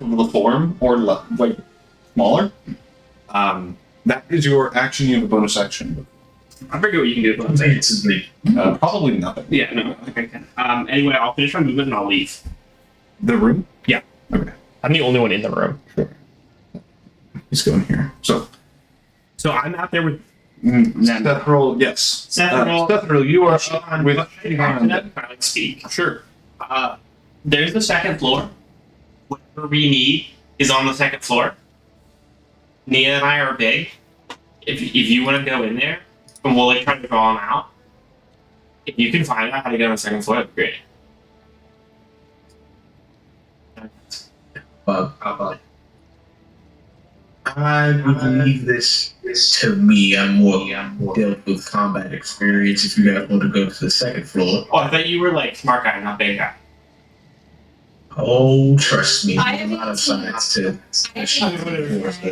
little form or like smaller. That is your action. You have a bonus action. I forget what you can do with bonus action. Probably nothing. Yeah, no, I think I can. Anyway, I'll finish my movement and I'll leave. The room? Yeah. Okay. I'm the only one in the room. Sure. He's going here. So, So I'm out there with Sethrill, yes. Sethrill, you are up with Can I like speak? Sure. There's the second floor. Whatever we need is on the second floor. Nia and I are big. If you want to go in there, and we'll like try to draw them out. If you can find out how to get on the second floor, that'd be great. I would leave this to me. I'm more dealt with combat experience. If you guys want to go to the second floor, Oh, I thought you were like smart guy, not big guy. oh, trust me, I a lot of haven't science to.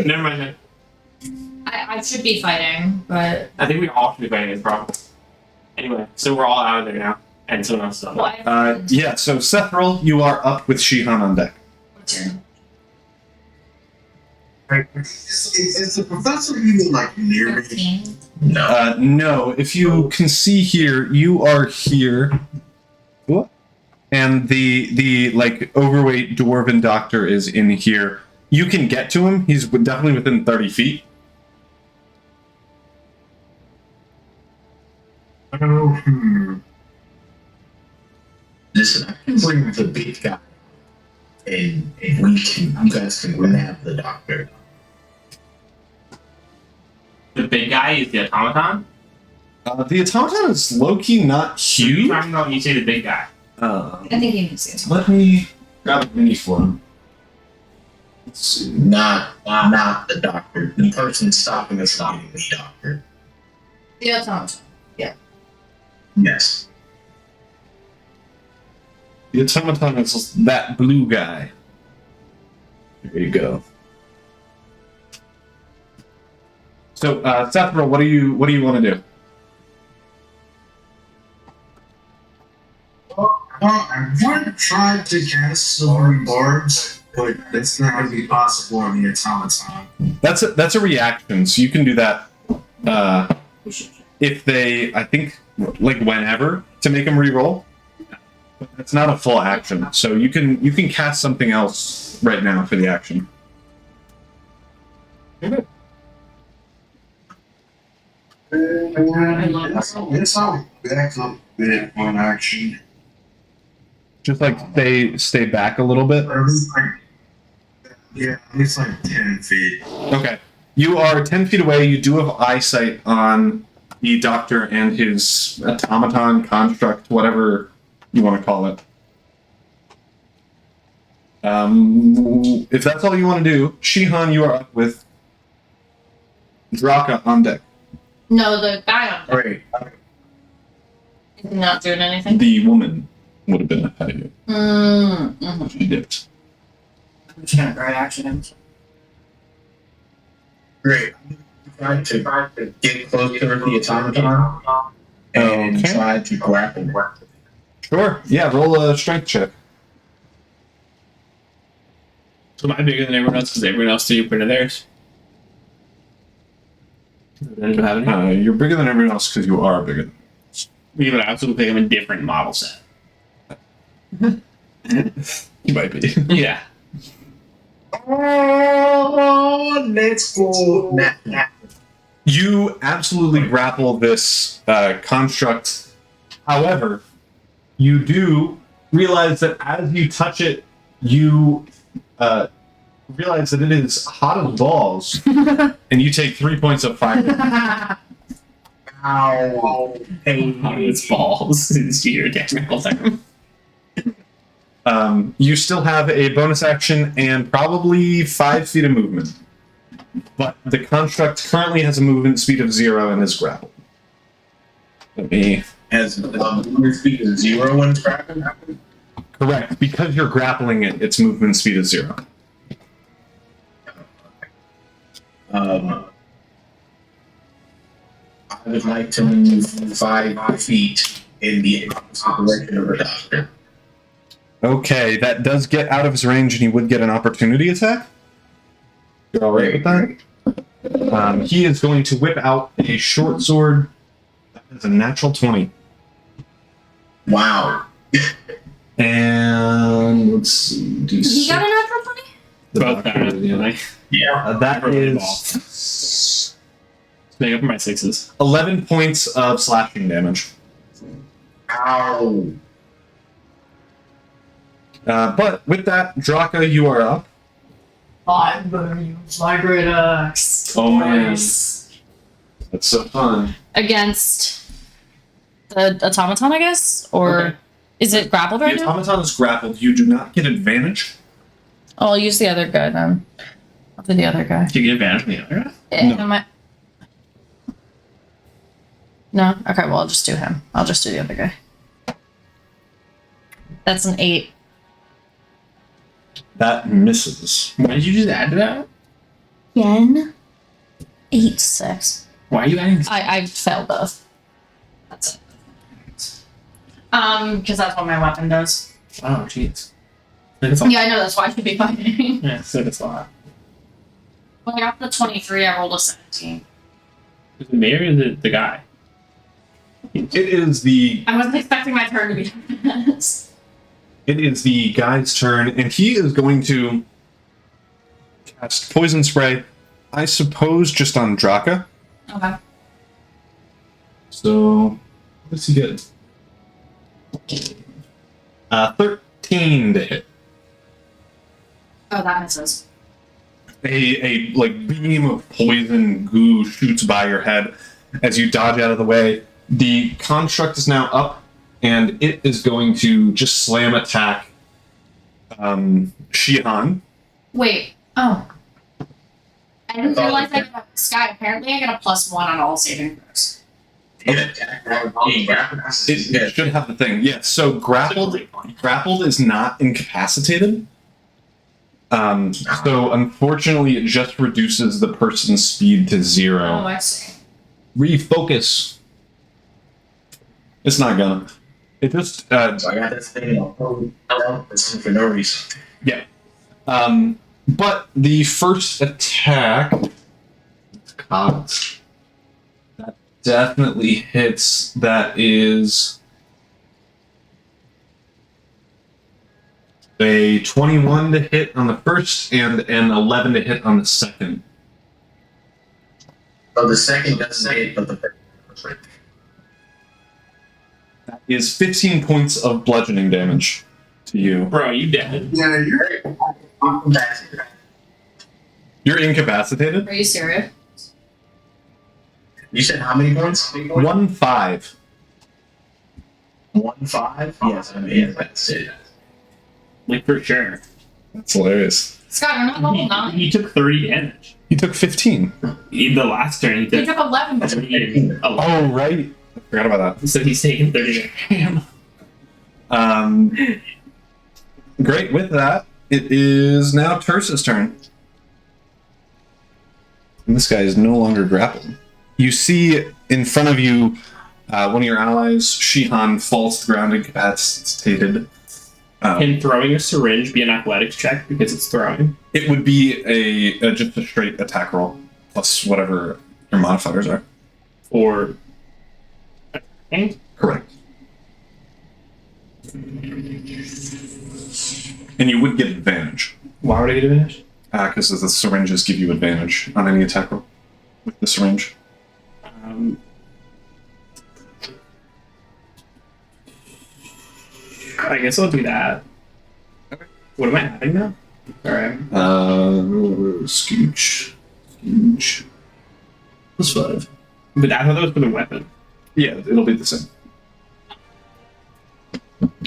Never mind. I should be fighting, but I think we all should be fighting this problem. Anyway, so we're all out of there now, and someone else is on. well, Yeah, so Sethrill, you are up with Shihan on deck. Is the professor even like near me? 13. No. No, if you can see here, you are here. What? And the like overweight dwarven doctor is in here. You can get to him. He's definitely within 30 feet. Oh, Listen, I can bring the big guy, and you guys can grab the doctor. the big guy is the automaton? The automaton is low-key not huge. I'm not you say the big guy. I think he needs it. Let me grab a mini for him. Let's see. Not the doctor. The person stopping us from getting the doctor. The automaton. Yes. The automaton is that blue guy. There you go. So, Sathra, what do you want to do? I would try to cast silver barbs, but that's not going to be possible on the automaton. That's a reaction, so you can do that. If they, I think, like whenever to make them re-roll. But that's not a full action, so you can cast something else right now for the action. It's all back up bit on action. Just like stay back a little bit. Or at least it's like 10 feet. Okay. You are 10 feet away. You do have eyesight on the doctor and his automaton construct, whatever you want to call it. If that's all you want to do, Shihan, you are up with Draka on deck. No, the guy on Great. Is he not doing anything? The woman would have been ahead of you. Mm-hmm. She dipped. I'm just gonna great action him. Great. Try to get closer to the automaton and Okay. try to grapple. Sure. Yeah, roll a strength check. So am I bigger than everyone else because everyone else threw into theirs? Does it have any? You're bigger than everyone else because you are bigger. Yeah, but I also pick them a different model set. You might be. Yeah. Oh, let's go. You absolutely grapple this construct. However, you do realize that as you touch it, you realize that it is hot as balls, and you take 3 points of fire. Ow. It's balls. It's your technical term. You still have a bonus action and probably 5 feet of movement. But the construct currently has a movement speed of 0 and is grappled. Let me... Has movement speed of 0 when it's grappling? Correct. Because you're grappling it, its movement speed is 0. I would like to move 5 feet in the opposite direction of the doctor. Okay, that does get out of his range and he would get an opportunity attack. You're alright with that? He is going to whip out a short sword. That is a natural 20. Wow. And let's see. He got a natural 20? The Both doctor, got it, yeah. like, That Really is make up for my 6s. 11 points of slashing damage. Ow. But with that, Draka, you are up. I'm gonna use my great axe. Oh, man. That's so fun. Against the automaton, I guess? Or Okay. is it grappled right The now? automaton is grappled. You do not get advantage. Oh, I'll use the other guy then. I'll do the other guy. Do you get advantage from the other guy? No. Am I... No? Okay, well, I'll just do him. I'll just do the other guy. That's an 8. That misses. Why did you just add to that? Again? 8, 6. Why are you adding? I failed both. That's it. Because that's what my weapon does. Oh, jeez. It's a lot. Yeah, I know, that's why I should be fighting. Yeah, so it's a lot. When I got the 23, I rolled a 17. Is it me or is it the guy? It is the I wasn't expecting my turn to be this. It is the guy's turn, and he is going to cast poison spray. I suppose just on Draka. Okay. So, what does he get? 13 to hit. Oh, that misses. a like beam of poison goo shoots by your head as you dodge out of the way. The construct is now up, and it is going to just slam attack Shihan. Wait. Oh. I didn't realize I got Sky. Apparently, I got a +1 on all saving throws. It should have the thing. Yeah, so grappled is not incapacitated. So unfortunately it just reduces the person's speed to 0. Oh, I see. Refocus. It's not gonna. It just So I got this thing for no reason. yeah. But the first attack cocked. That definitely hits. That is a 21 to hit on the first and an 11 to hit on the second. So the second doesn't hit, but the first. That is 15 points of bludgeoning damage to you. Bro, you dead. Yeah, you're You're incapacitated. Are you serious? You said how many points? 1-5. 1-5? Yes, I'm incapacitated. Like, for sure. That's hilarious. Scott, you're not level 9. He took 30 damage. You took 15. The last turn, he You took took 11. That's damage. 11. Oh, right. I forgot about that. So he's taking 30 damage. Great. With that, it is now Tersa's turn. And this guy is no longer grappled. You see in front of you one of your allies, Shihan, falls to the ground incapacitated. Can throwing a syringe be an athletics check because it's throwing? It would be just a straight attack roll plus whatever your modifiers are. Or attacking? Correct. And you would get advantage Why would I get advantage? because the syringes give you advantage on any attack roll with the syringe. I guess I'll do that. Okay. What am I adding now? Alright. Scooch. Plus 5. But I thought that was for the weapon. Yeah, it'll be the same.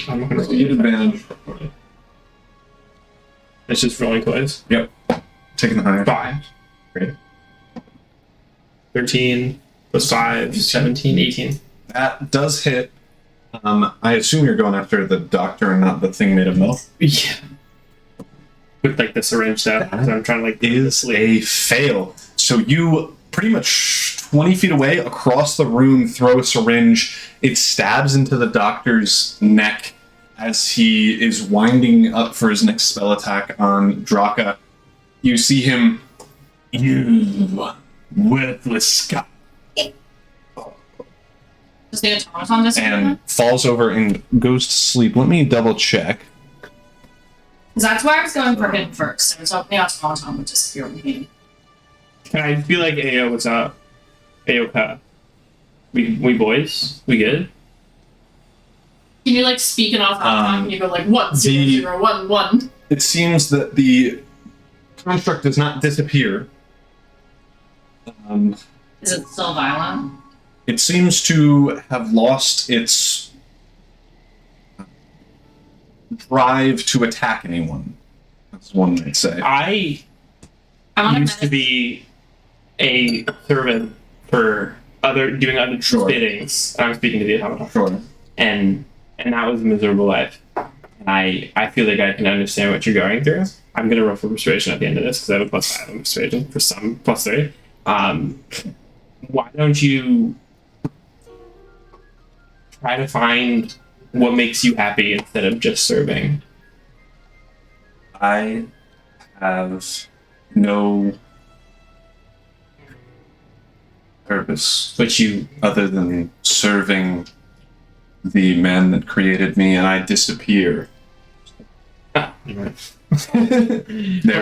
I'm not gonna You get advantage. It's just rolling twice. Yep. Taking the higher. 5. Great. 13 plus 5, 17, 18. That does hit. I assume you're going after the doctor and not the thing made of metal. Yeah. With like the syringe stuff. So I'm trying to like Is a fail. So you pretty much 20 feet away across the room throw a syringe. It stabs into the doctor's neck as he is winding up for his next spell attack on Draka. You see him. You worthless scum. Does the automaton disappear? And falls over and goes to sleep. Let me double check. Because that's why I was going for him first. I was hoping the automaton would disappear with me. Can I feel like Ayo, what's up? Ayoka. We boys? We good? Can you like speak an automaton and you go like 1 0 the- 0 1 1? It seems that the construct does not disappear. Is it still violent? It seems to have lost its drive to attack anyone. That's one might say. I I want used to to be a servant for doing other Sure. biddings. And I'm speaking to the automaton. Sure. And that was a miserable life. And I feel like I can understand what you're going through. I'm gonna roll for persuasion at the end of this because I have a +5 on persuasion for some +3. Why don't you try to find what makes you happy instead of just serving? I have no purpose But you other than serving the man that created me, and I disappear. There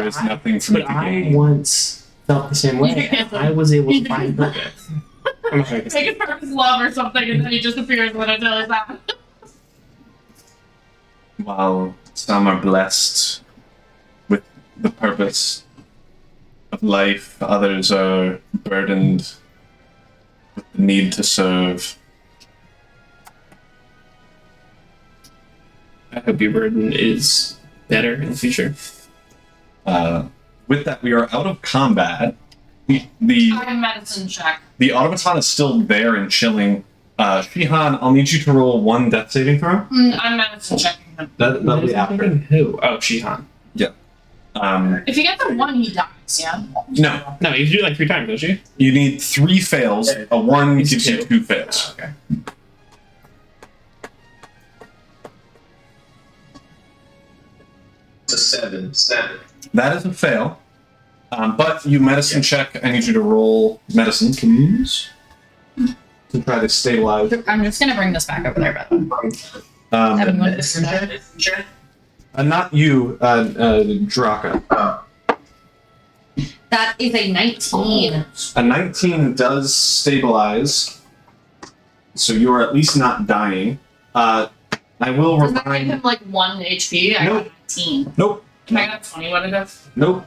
is nothing for me But to I gain. once felt the same way. I was able to find purpose. I'm not gonna get take it for his love or something and then he disappears when I tell him that. While some are blessed with the purpose of life. Others are burdened with the need to serve. I hope your burden is better in the future. With that, we are out of combat. The I have medicine check. automaton is still there and chilling. Shihan, I'll need you to roll 1 death saving throw. I'm medicine checking him. That'll be after. Who? Oh, Shihan. If you get the 1, he dies, yeah? No, No, you do it like 3 times, don't you? you need 3 fails. A 1 It's gives you 2. 2 fails. Okay. It's a 7. That is a fail. But you medicine check. I need you to roll medicine, please, to try to stabilize. I'm just gonna bring this back over there, but everyone is Not you, Draka. That is a 19. A 19 does stabilize, so you are at least not dying. I will Does that give remind. him like 1 HP? I Nope. got 19. Nope. Can I get 20? What it is? Nope.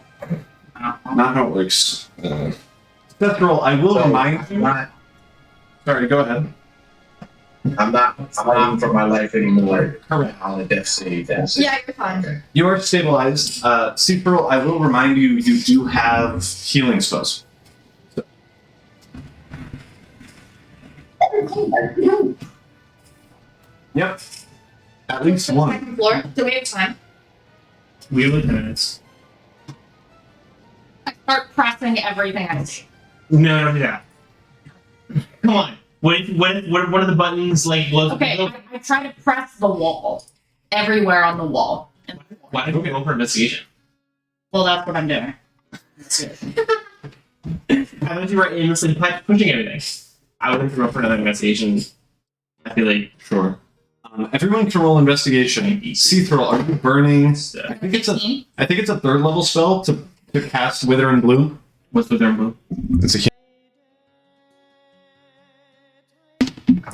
Not how it works. Death roll. I will remind you. Sorry, go ahead. I'm not fighting for my life anymore. Correct. On a death save. That's it. Yeah, you're fine. You are stabilized. Seapearl, I will remind you, you do have healing spells. Yep. At least one. Second floor. Do we have time? We have like 10 minutes. I start pressing everything I see. No, don't do that. Come on. What are the buttons like? Okay, I try to press the wall. Everywhere on the wall. Why don't we go for investigation? Well, that's what I'm doing. That's it. How about you were aimlessly pushing everything? I would have to go for another investigation. I feel like Sure. Everyone can roll investigation. Seathrill, are you burning? I think it's a 15? 3rd level spell to cast Wither and Bloom. what's with their blue? It's a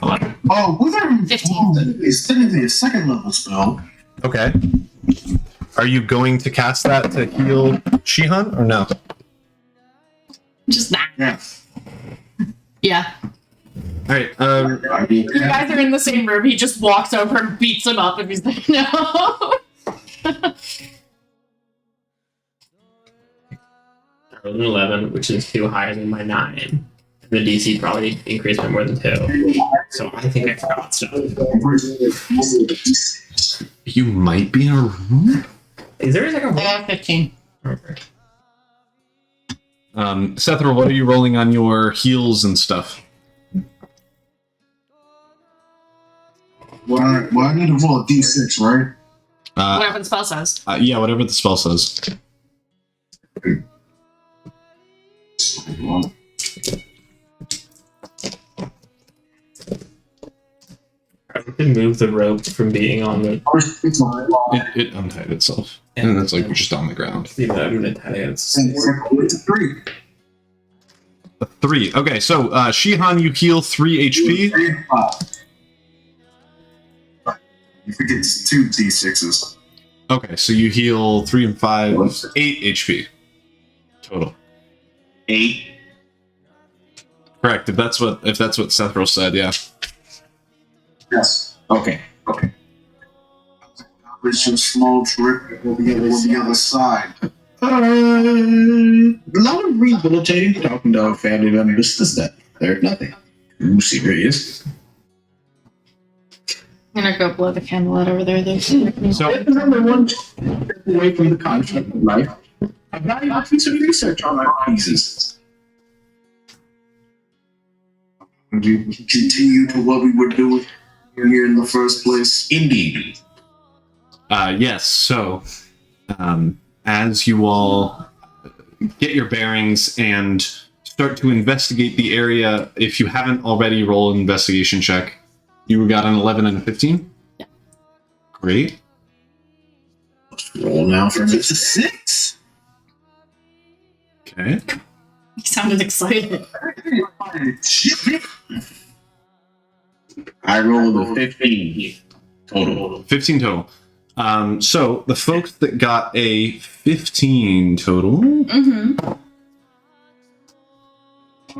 11. Oh, Wither 15. is technically a 2nd level spell. Okay. Are you going to cast that to heal Shihan or no? Just that. Yeah. Yeah. All right. I mean, You guys are in the same room. He just walks over and beats him up if he's like, no. I rolled an 11, which is 2 higher than my 9. The DC probably increased by more than 2. So I think I forgot stuff. You might be in a room. Is there a second I roll? got 15. Okay. Sethra, what are you rolling on your heals and stuff? well, I need to roll a d6, right? Whatever the spell says. Yeah, whatever the spell says. I can move the rope from being on the. It untied itself, and it's like just on the ground. I'm gonna tie it. It's a 3. A 3. Okay, so Shihan, you heal 3 HP. 3 and 5. You forget it's 2 d6s. Okay, so you heal 3 and 5, 8 HP total. 8. Correct. If that's what Sethro said, yeah. Yes. Okay. It's just a small trip on the other side. A lot of rehabilitating, talking to our family members, this, that, they're nothing too serious. I'm gonna go blow the candle out over there, though. So Number 1, step away from the construct of life. A valuable piece of research on our pieces. We continue to what we were doing here in the first place. Indeed. yes. So as you all get your bearings and start to investigate the area, if you haven't already, roll an investigation check. You got an 11 and a 15? Yeah. Great. Roll now for me. It's a 6. Okay. He sounded excited. I rolled a 15 total. 15 total. So the folks that got a 15 total, Mm-hmm.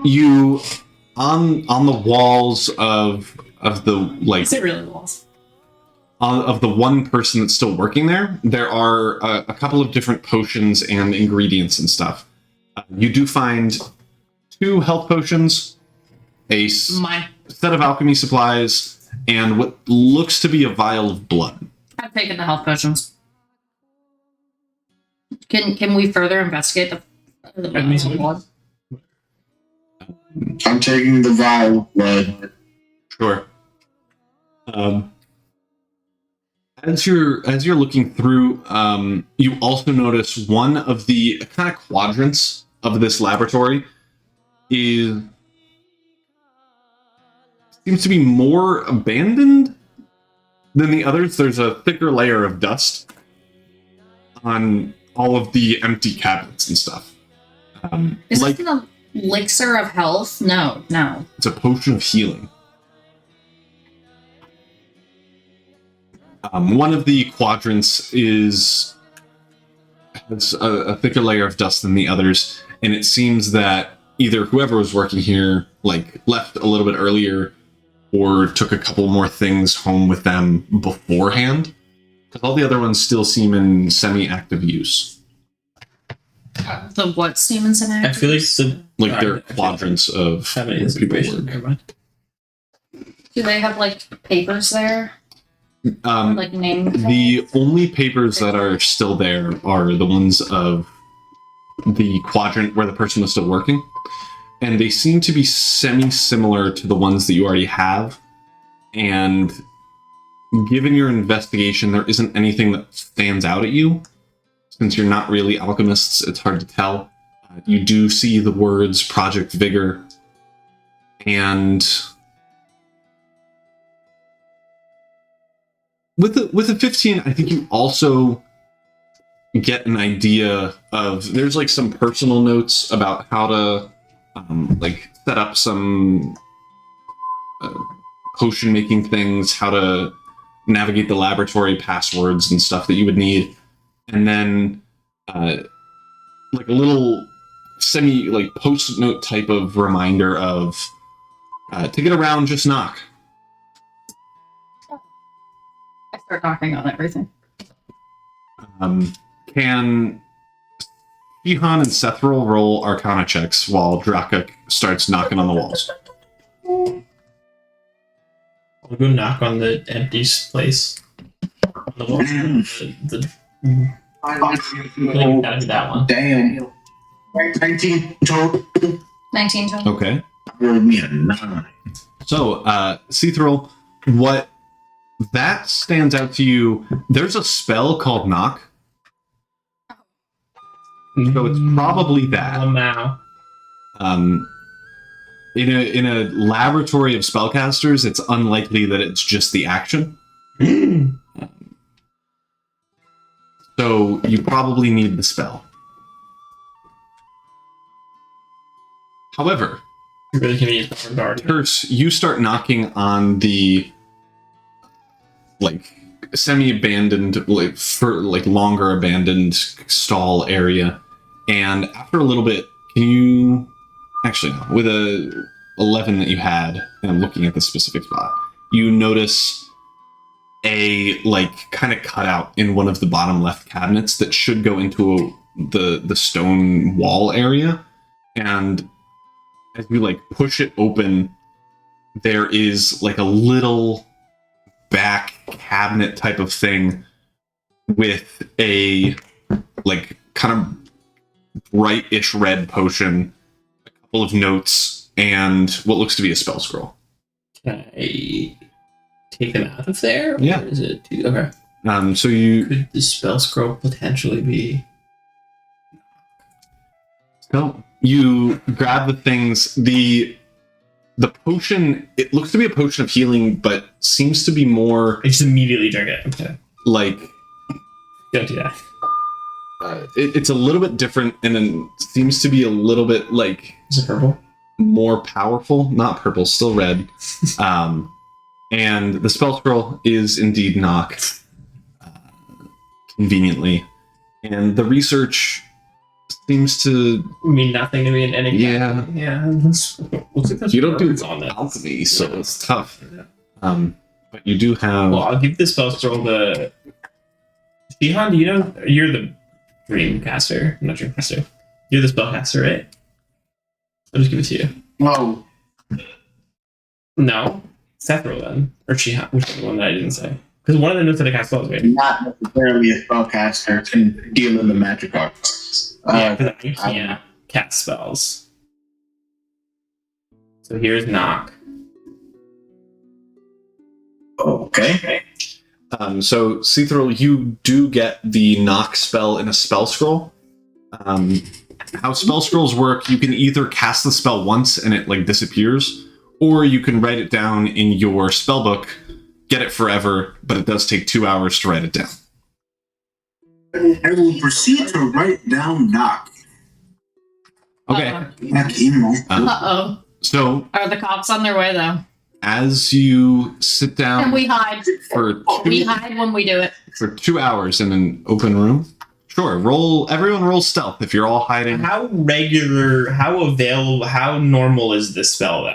You on the walls of the like Is it really walls? of the one person that's still working there, there are a couple of different potions and ingredients and stuff. You do find 2 health potions, a Mine. set of alchemy supplies, and what looks to be a vial of blood. I've taken the health potions. Can we further investigate the blood? I'm taking the vial of blood. Sure. As you're looking through, you also notice one of the kind of quadrants of this laboratory seems to be more abandoned than the others. There's a thicker layer of dust on all of the empty cabinets and stuff. Is like it an elixir of health? No. it's a potion of healing. One of the quadrants has a thicker layer of dust than the others, and it seems that either whoever was working here left a little bit earlier or took a couple more things home with them beforehand, because all the other ones still seem in semi-active use. The what Stevens and I feel like There are quadrants of have any where people information. work. Never mind. Do they have like papers there? Or, like name The only papers that are still there are the ones of the quadrant where the person was still working, and they seem to be semi-similar to the ones that you already have. And given your investigation, there isn't anything that stands out at you. Since you're not really alchemists, it's hard to tell. You do see the words Project Vigor, and with the 15, I think you also get an idea of, there's like some personal notes about how to set up some potion making things, how to navigate the laboratory passwords and stuff that you would need, and then like a little semi post-it note type of reminder of to get around, just knock. I start knocking on everything. Can Shihan and Sethril roll Arcana checks while Draka starts knocking on the walls? I'll go knock on the empty place. On the wall. Gotta be that one. Damn. 19 total. 19 total. Okay. Rolled me a 9. So, Sethril, what that stands out to you, there's a spell called Knock. So it's probably that. Oh, now. In a laboratory of spellcasters, it's unlikely that it's just the action. So you probably need the spell. However, Really convenient for guard. Terse, you start knocking on the semi-abandoned, longer abandoned stall area, and after a little bit, can you actually no, with a 11 that you had, and I'm looking at the specific spot, you notice a kind of cutout in one of the bottom left cabinets that should go into the stone wall area, and as you push it open, there is a little back cabinet type of thing with a kind of brightish red potion, a couple of notes, and what looks to be a spell scroll. Can I take them out of there? Yeah. Or is it okay? So you Could the spell scroll potentially be? So you grab the things. The potion, it looks to be a potion of healing, but seems to be more I just immediately drink it. Okay. Don't do that. It's a little bit different, and then seems to be a little bit Is it purple? more powerful. Not purple, still red. And the spell scroll is indeed Knock, conveniently. And the research seems to. mean nothing to me in any. Yeah. Yeah. We'll see if there's You don't do words on it. alchemy, so it's tough. But you do have. Well, I'll give the spell scroll to Shihan. Do you know you're the Dreamcaster? I'm not Dreamcaster. You're the spellcaster, right? I'll just give it to you. Whoa. No, Sethro then, or Shihan, which is the one that I didn't say. Because one of them knows how to cast spells, right? Not necessarily a spellcaster can deal in the magic arts. Yeah, because I can't cast spells. So here's knock. Okay. So, Cethril, you do get the knock spell in a spell scroll. How spell scrolls work, you can either cast the spell once and it like disappears, or you can write it down in your spell book, get it forever, but it does take 2 hours to write it down. I will proceed to write down knock. Okay. Knock emo. Uh-oh. So, Are the cops on their way, though? as you sit And down we hide. for We hide when we do it. 2 hours in an open room, sure, everyone roll stealth if you're all hiding. How regular, how available, how normal is this spell though?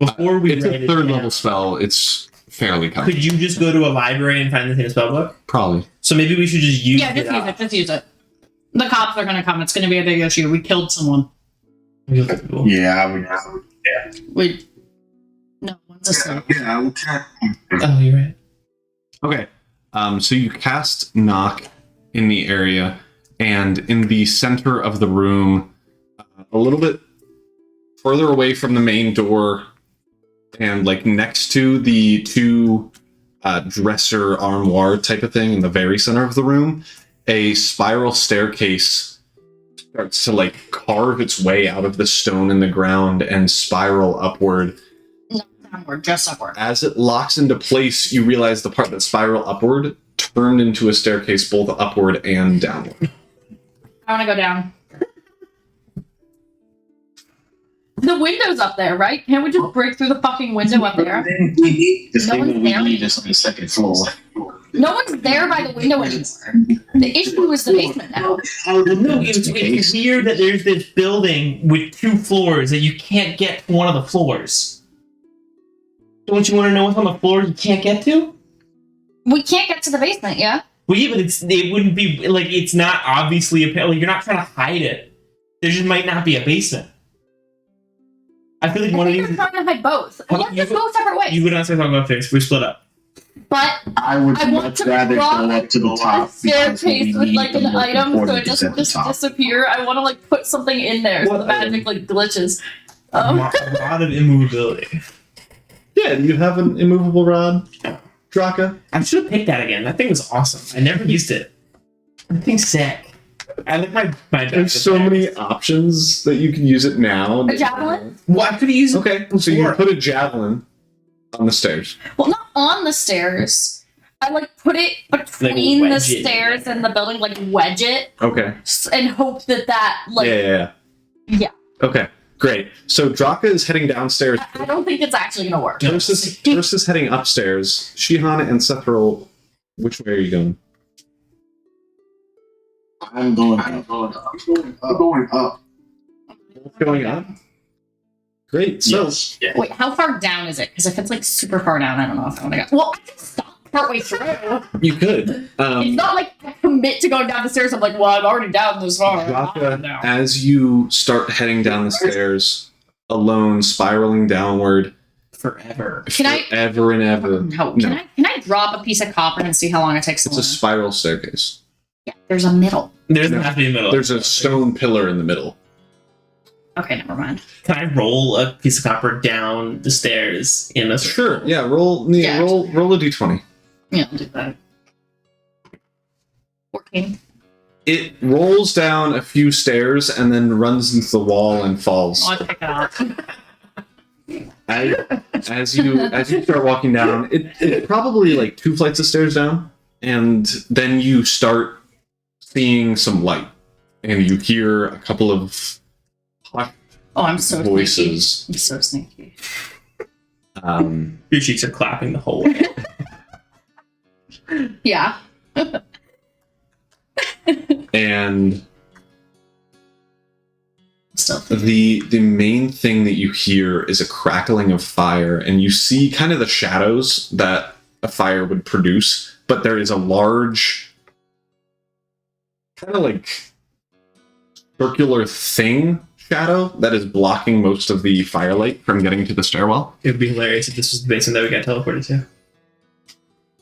Before we It's write a it third down, level spell. It's fairly common. could you just go to a library and find this in a spell book? Probably. So maybe we should just use Yeah, just use up. it. Just use it. The cops are gonna come. It's gonna be a big issue. We killed someone. Yeah, I would. We. No one's asleep. Yeah, I would check. Oh, you're right. Okay. So you cast knock in the area, and in the center of the room, a little bit further away from the main door, and like next to the two dresser armoire type of thing in the very center of the room, a spiral staircase starts to like carve its way out of the stone in the ground and spiral upward. Not downward, just upward. As it locks into place, you realize the part that spiral upward turned into a staircase both upward and downward. I want to go down. The window's up there, right? Can't we just break through the fucking window up there? The No thing one's that we there. need is on the second floor. No one's there by the window anymore. The issue is the basement now. Oh, no, it's weird that there's this building with 2 floors that you can't get to one of the floors. Don't you want to know what's on the floor you can't get to? We can't get to the basement, yeah? Well, yeah, but it wouldn't be, like, it's not obviously like, you're not trying to hide it. There just might not be a basement. I feel like I one of think these... we're trying to hide both. How Let's about just you go separate ways. You go downstairs, I'll go upstairs. We split up. But I would I want much to rather rock go up to the a top. staircase with like an item so it doesn't just just disappear. I want to like put something in there so What the magic item? like glitches. A lot of immovability. Yeah, do you have an immovable rod, Draka? I should have picked that again. That thing was awesome. I never used it. That thing's sick. I like my There's so many options that you can use it now. A javelin? Well, I could have used it. Okay, so you put a javelin on the stairs. Well, not on the stairs. I like put it between the wedge it in stairs there. and the building, like wedge it, Okay. and hope that like Yeah. Okay, great. So Draka is heading downstairs. I don't think it's actually gonna work. Versus heading upstairs. Shihan and Sethril, which way are you going? I'm going up. I'm going up. Going up? Great. So Yes. Yeah. Wait, how far down is it? Because if it's like super far down, I don't know if I want to go. Well, I can stop partway through. you could. It's not like I commit to going down the stairs. I'm like, well, I'm already down this far. Draka, No. as you start heading down the stairs, alone, spiraling downward, Forever. Can I- forever and ever. No, can I drop a piece of copper and see how long it takes to It's a learn? spiral staircase. Yeah, there's a middle. There doesn't have to be a middle. There's a stone pillar in the middle. Okay, never mind. Can I roll a piece of copper down the stairs in a circle? Sure. Yeah. Roll a d20. Yeah, I'll do that. 14. It rolls down a few stairs and then runs into the wall and falls. I'll pick it up. As you start walking down, it's probably like 2 flights of stairs down, and then you start seeing some light, and you hear a couple of hushed Oh, I'm so voices. sneaky. I'm so sneaky. Your cheeks are clapping the whole way. Yeah. And stealthy. The main thing that you hear is a crackling of fire, and you see kind of the shadows that a fire would produce, but there is a large, kind of like circular thing shadow that is blocking most of the firelight from getting to the stairwell. It would be hilarious if this was the basement that we got teleported to.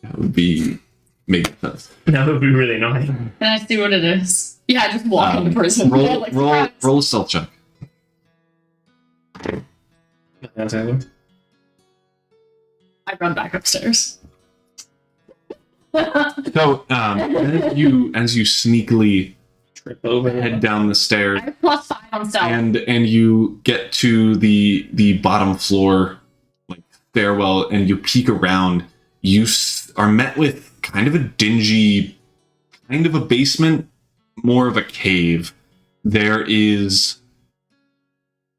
That would be make sense. That would be really annoying. Can I see what it is? Yeah, just walk into prison. Roll, Like, roll, surprise. roll a stealth check. That's either. I run back upstairs. So, as you sneakily Trip over. head down the stairs, I have +5 on stealth. and you get to the bottom floor, like stairwell, and you peek around, you are met with kind of a dingy, kind of a basement, more of a cave. There is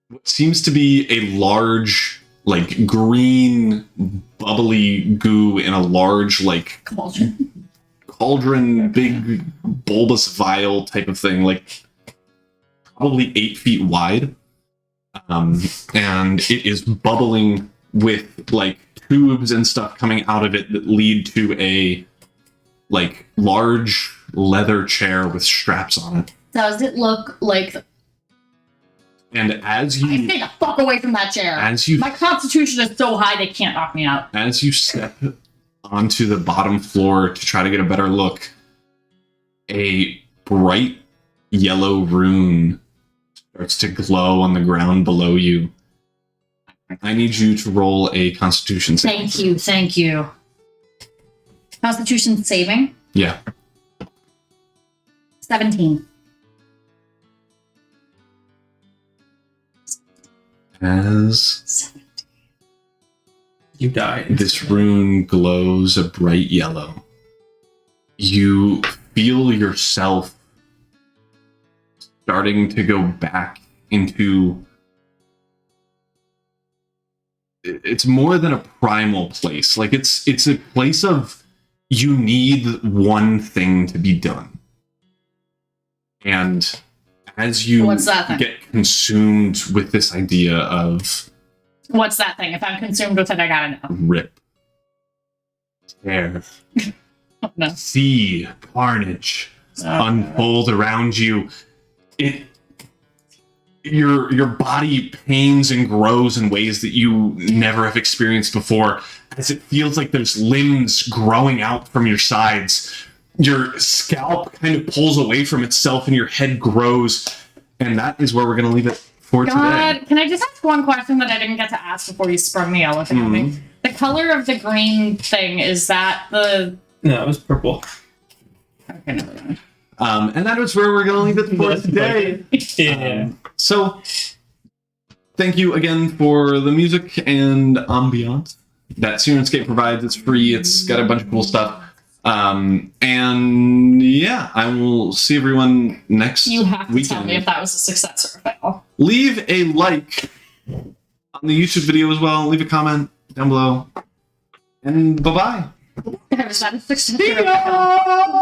what seems to be a large, like green, bubbly goo in a large, like cauldron, big bulbous vial type of thing, like probably 8 feet wide. And it is bubbling with like tubes and stuff coming out of it that lead to a like large leather chair with straps on it. Does it look like... And as I you stay the fuck away from that chair. as you My constitution is so high they can't knock me out. as you step onto the bottom floor to try to get a better look, a bright yellow rune starts to glow on the ground below you. I need you to roll a Constitution save. Thank you. Constitution saving? Yeah. 17. As You died. this rune glows a bright yellow, you feel yourself starting to go back into... It's more than a primal place. Like it's a place of you need one thing to be done. And as you What's that thing? get consumed with this idea of What's that thing? If I'm consumed with it, I gotta know. rip, tear, Oh, no. see carnage unfold around you, your body pains and grows in ways that you never have experienced before, as it feels like there's limbs growing out from your sides. Your scalp kind of pulls away from itself and your head grows, and that is where we're going to leave it for God, today. can I just ask one question that I didn't get to ask before you sprung the elephant on me? The color of the green thing, is that the... No, it was purple. Okay, never mind. And that is where we're going to leave it for today. Yeah. So, thank you again for the music and ambiance that Syrinscape provides. It's free. It's got a bunch of cool stuff. And yeah, I will see everyone next You have to weekend. tell me if that was a success or a fail. Leave a like on the YouTube video as well. Leave a comment down below. And bye-bye. Is that a success or a fail?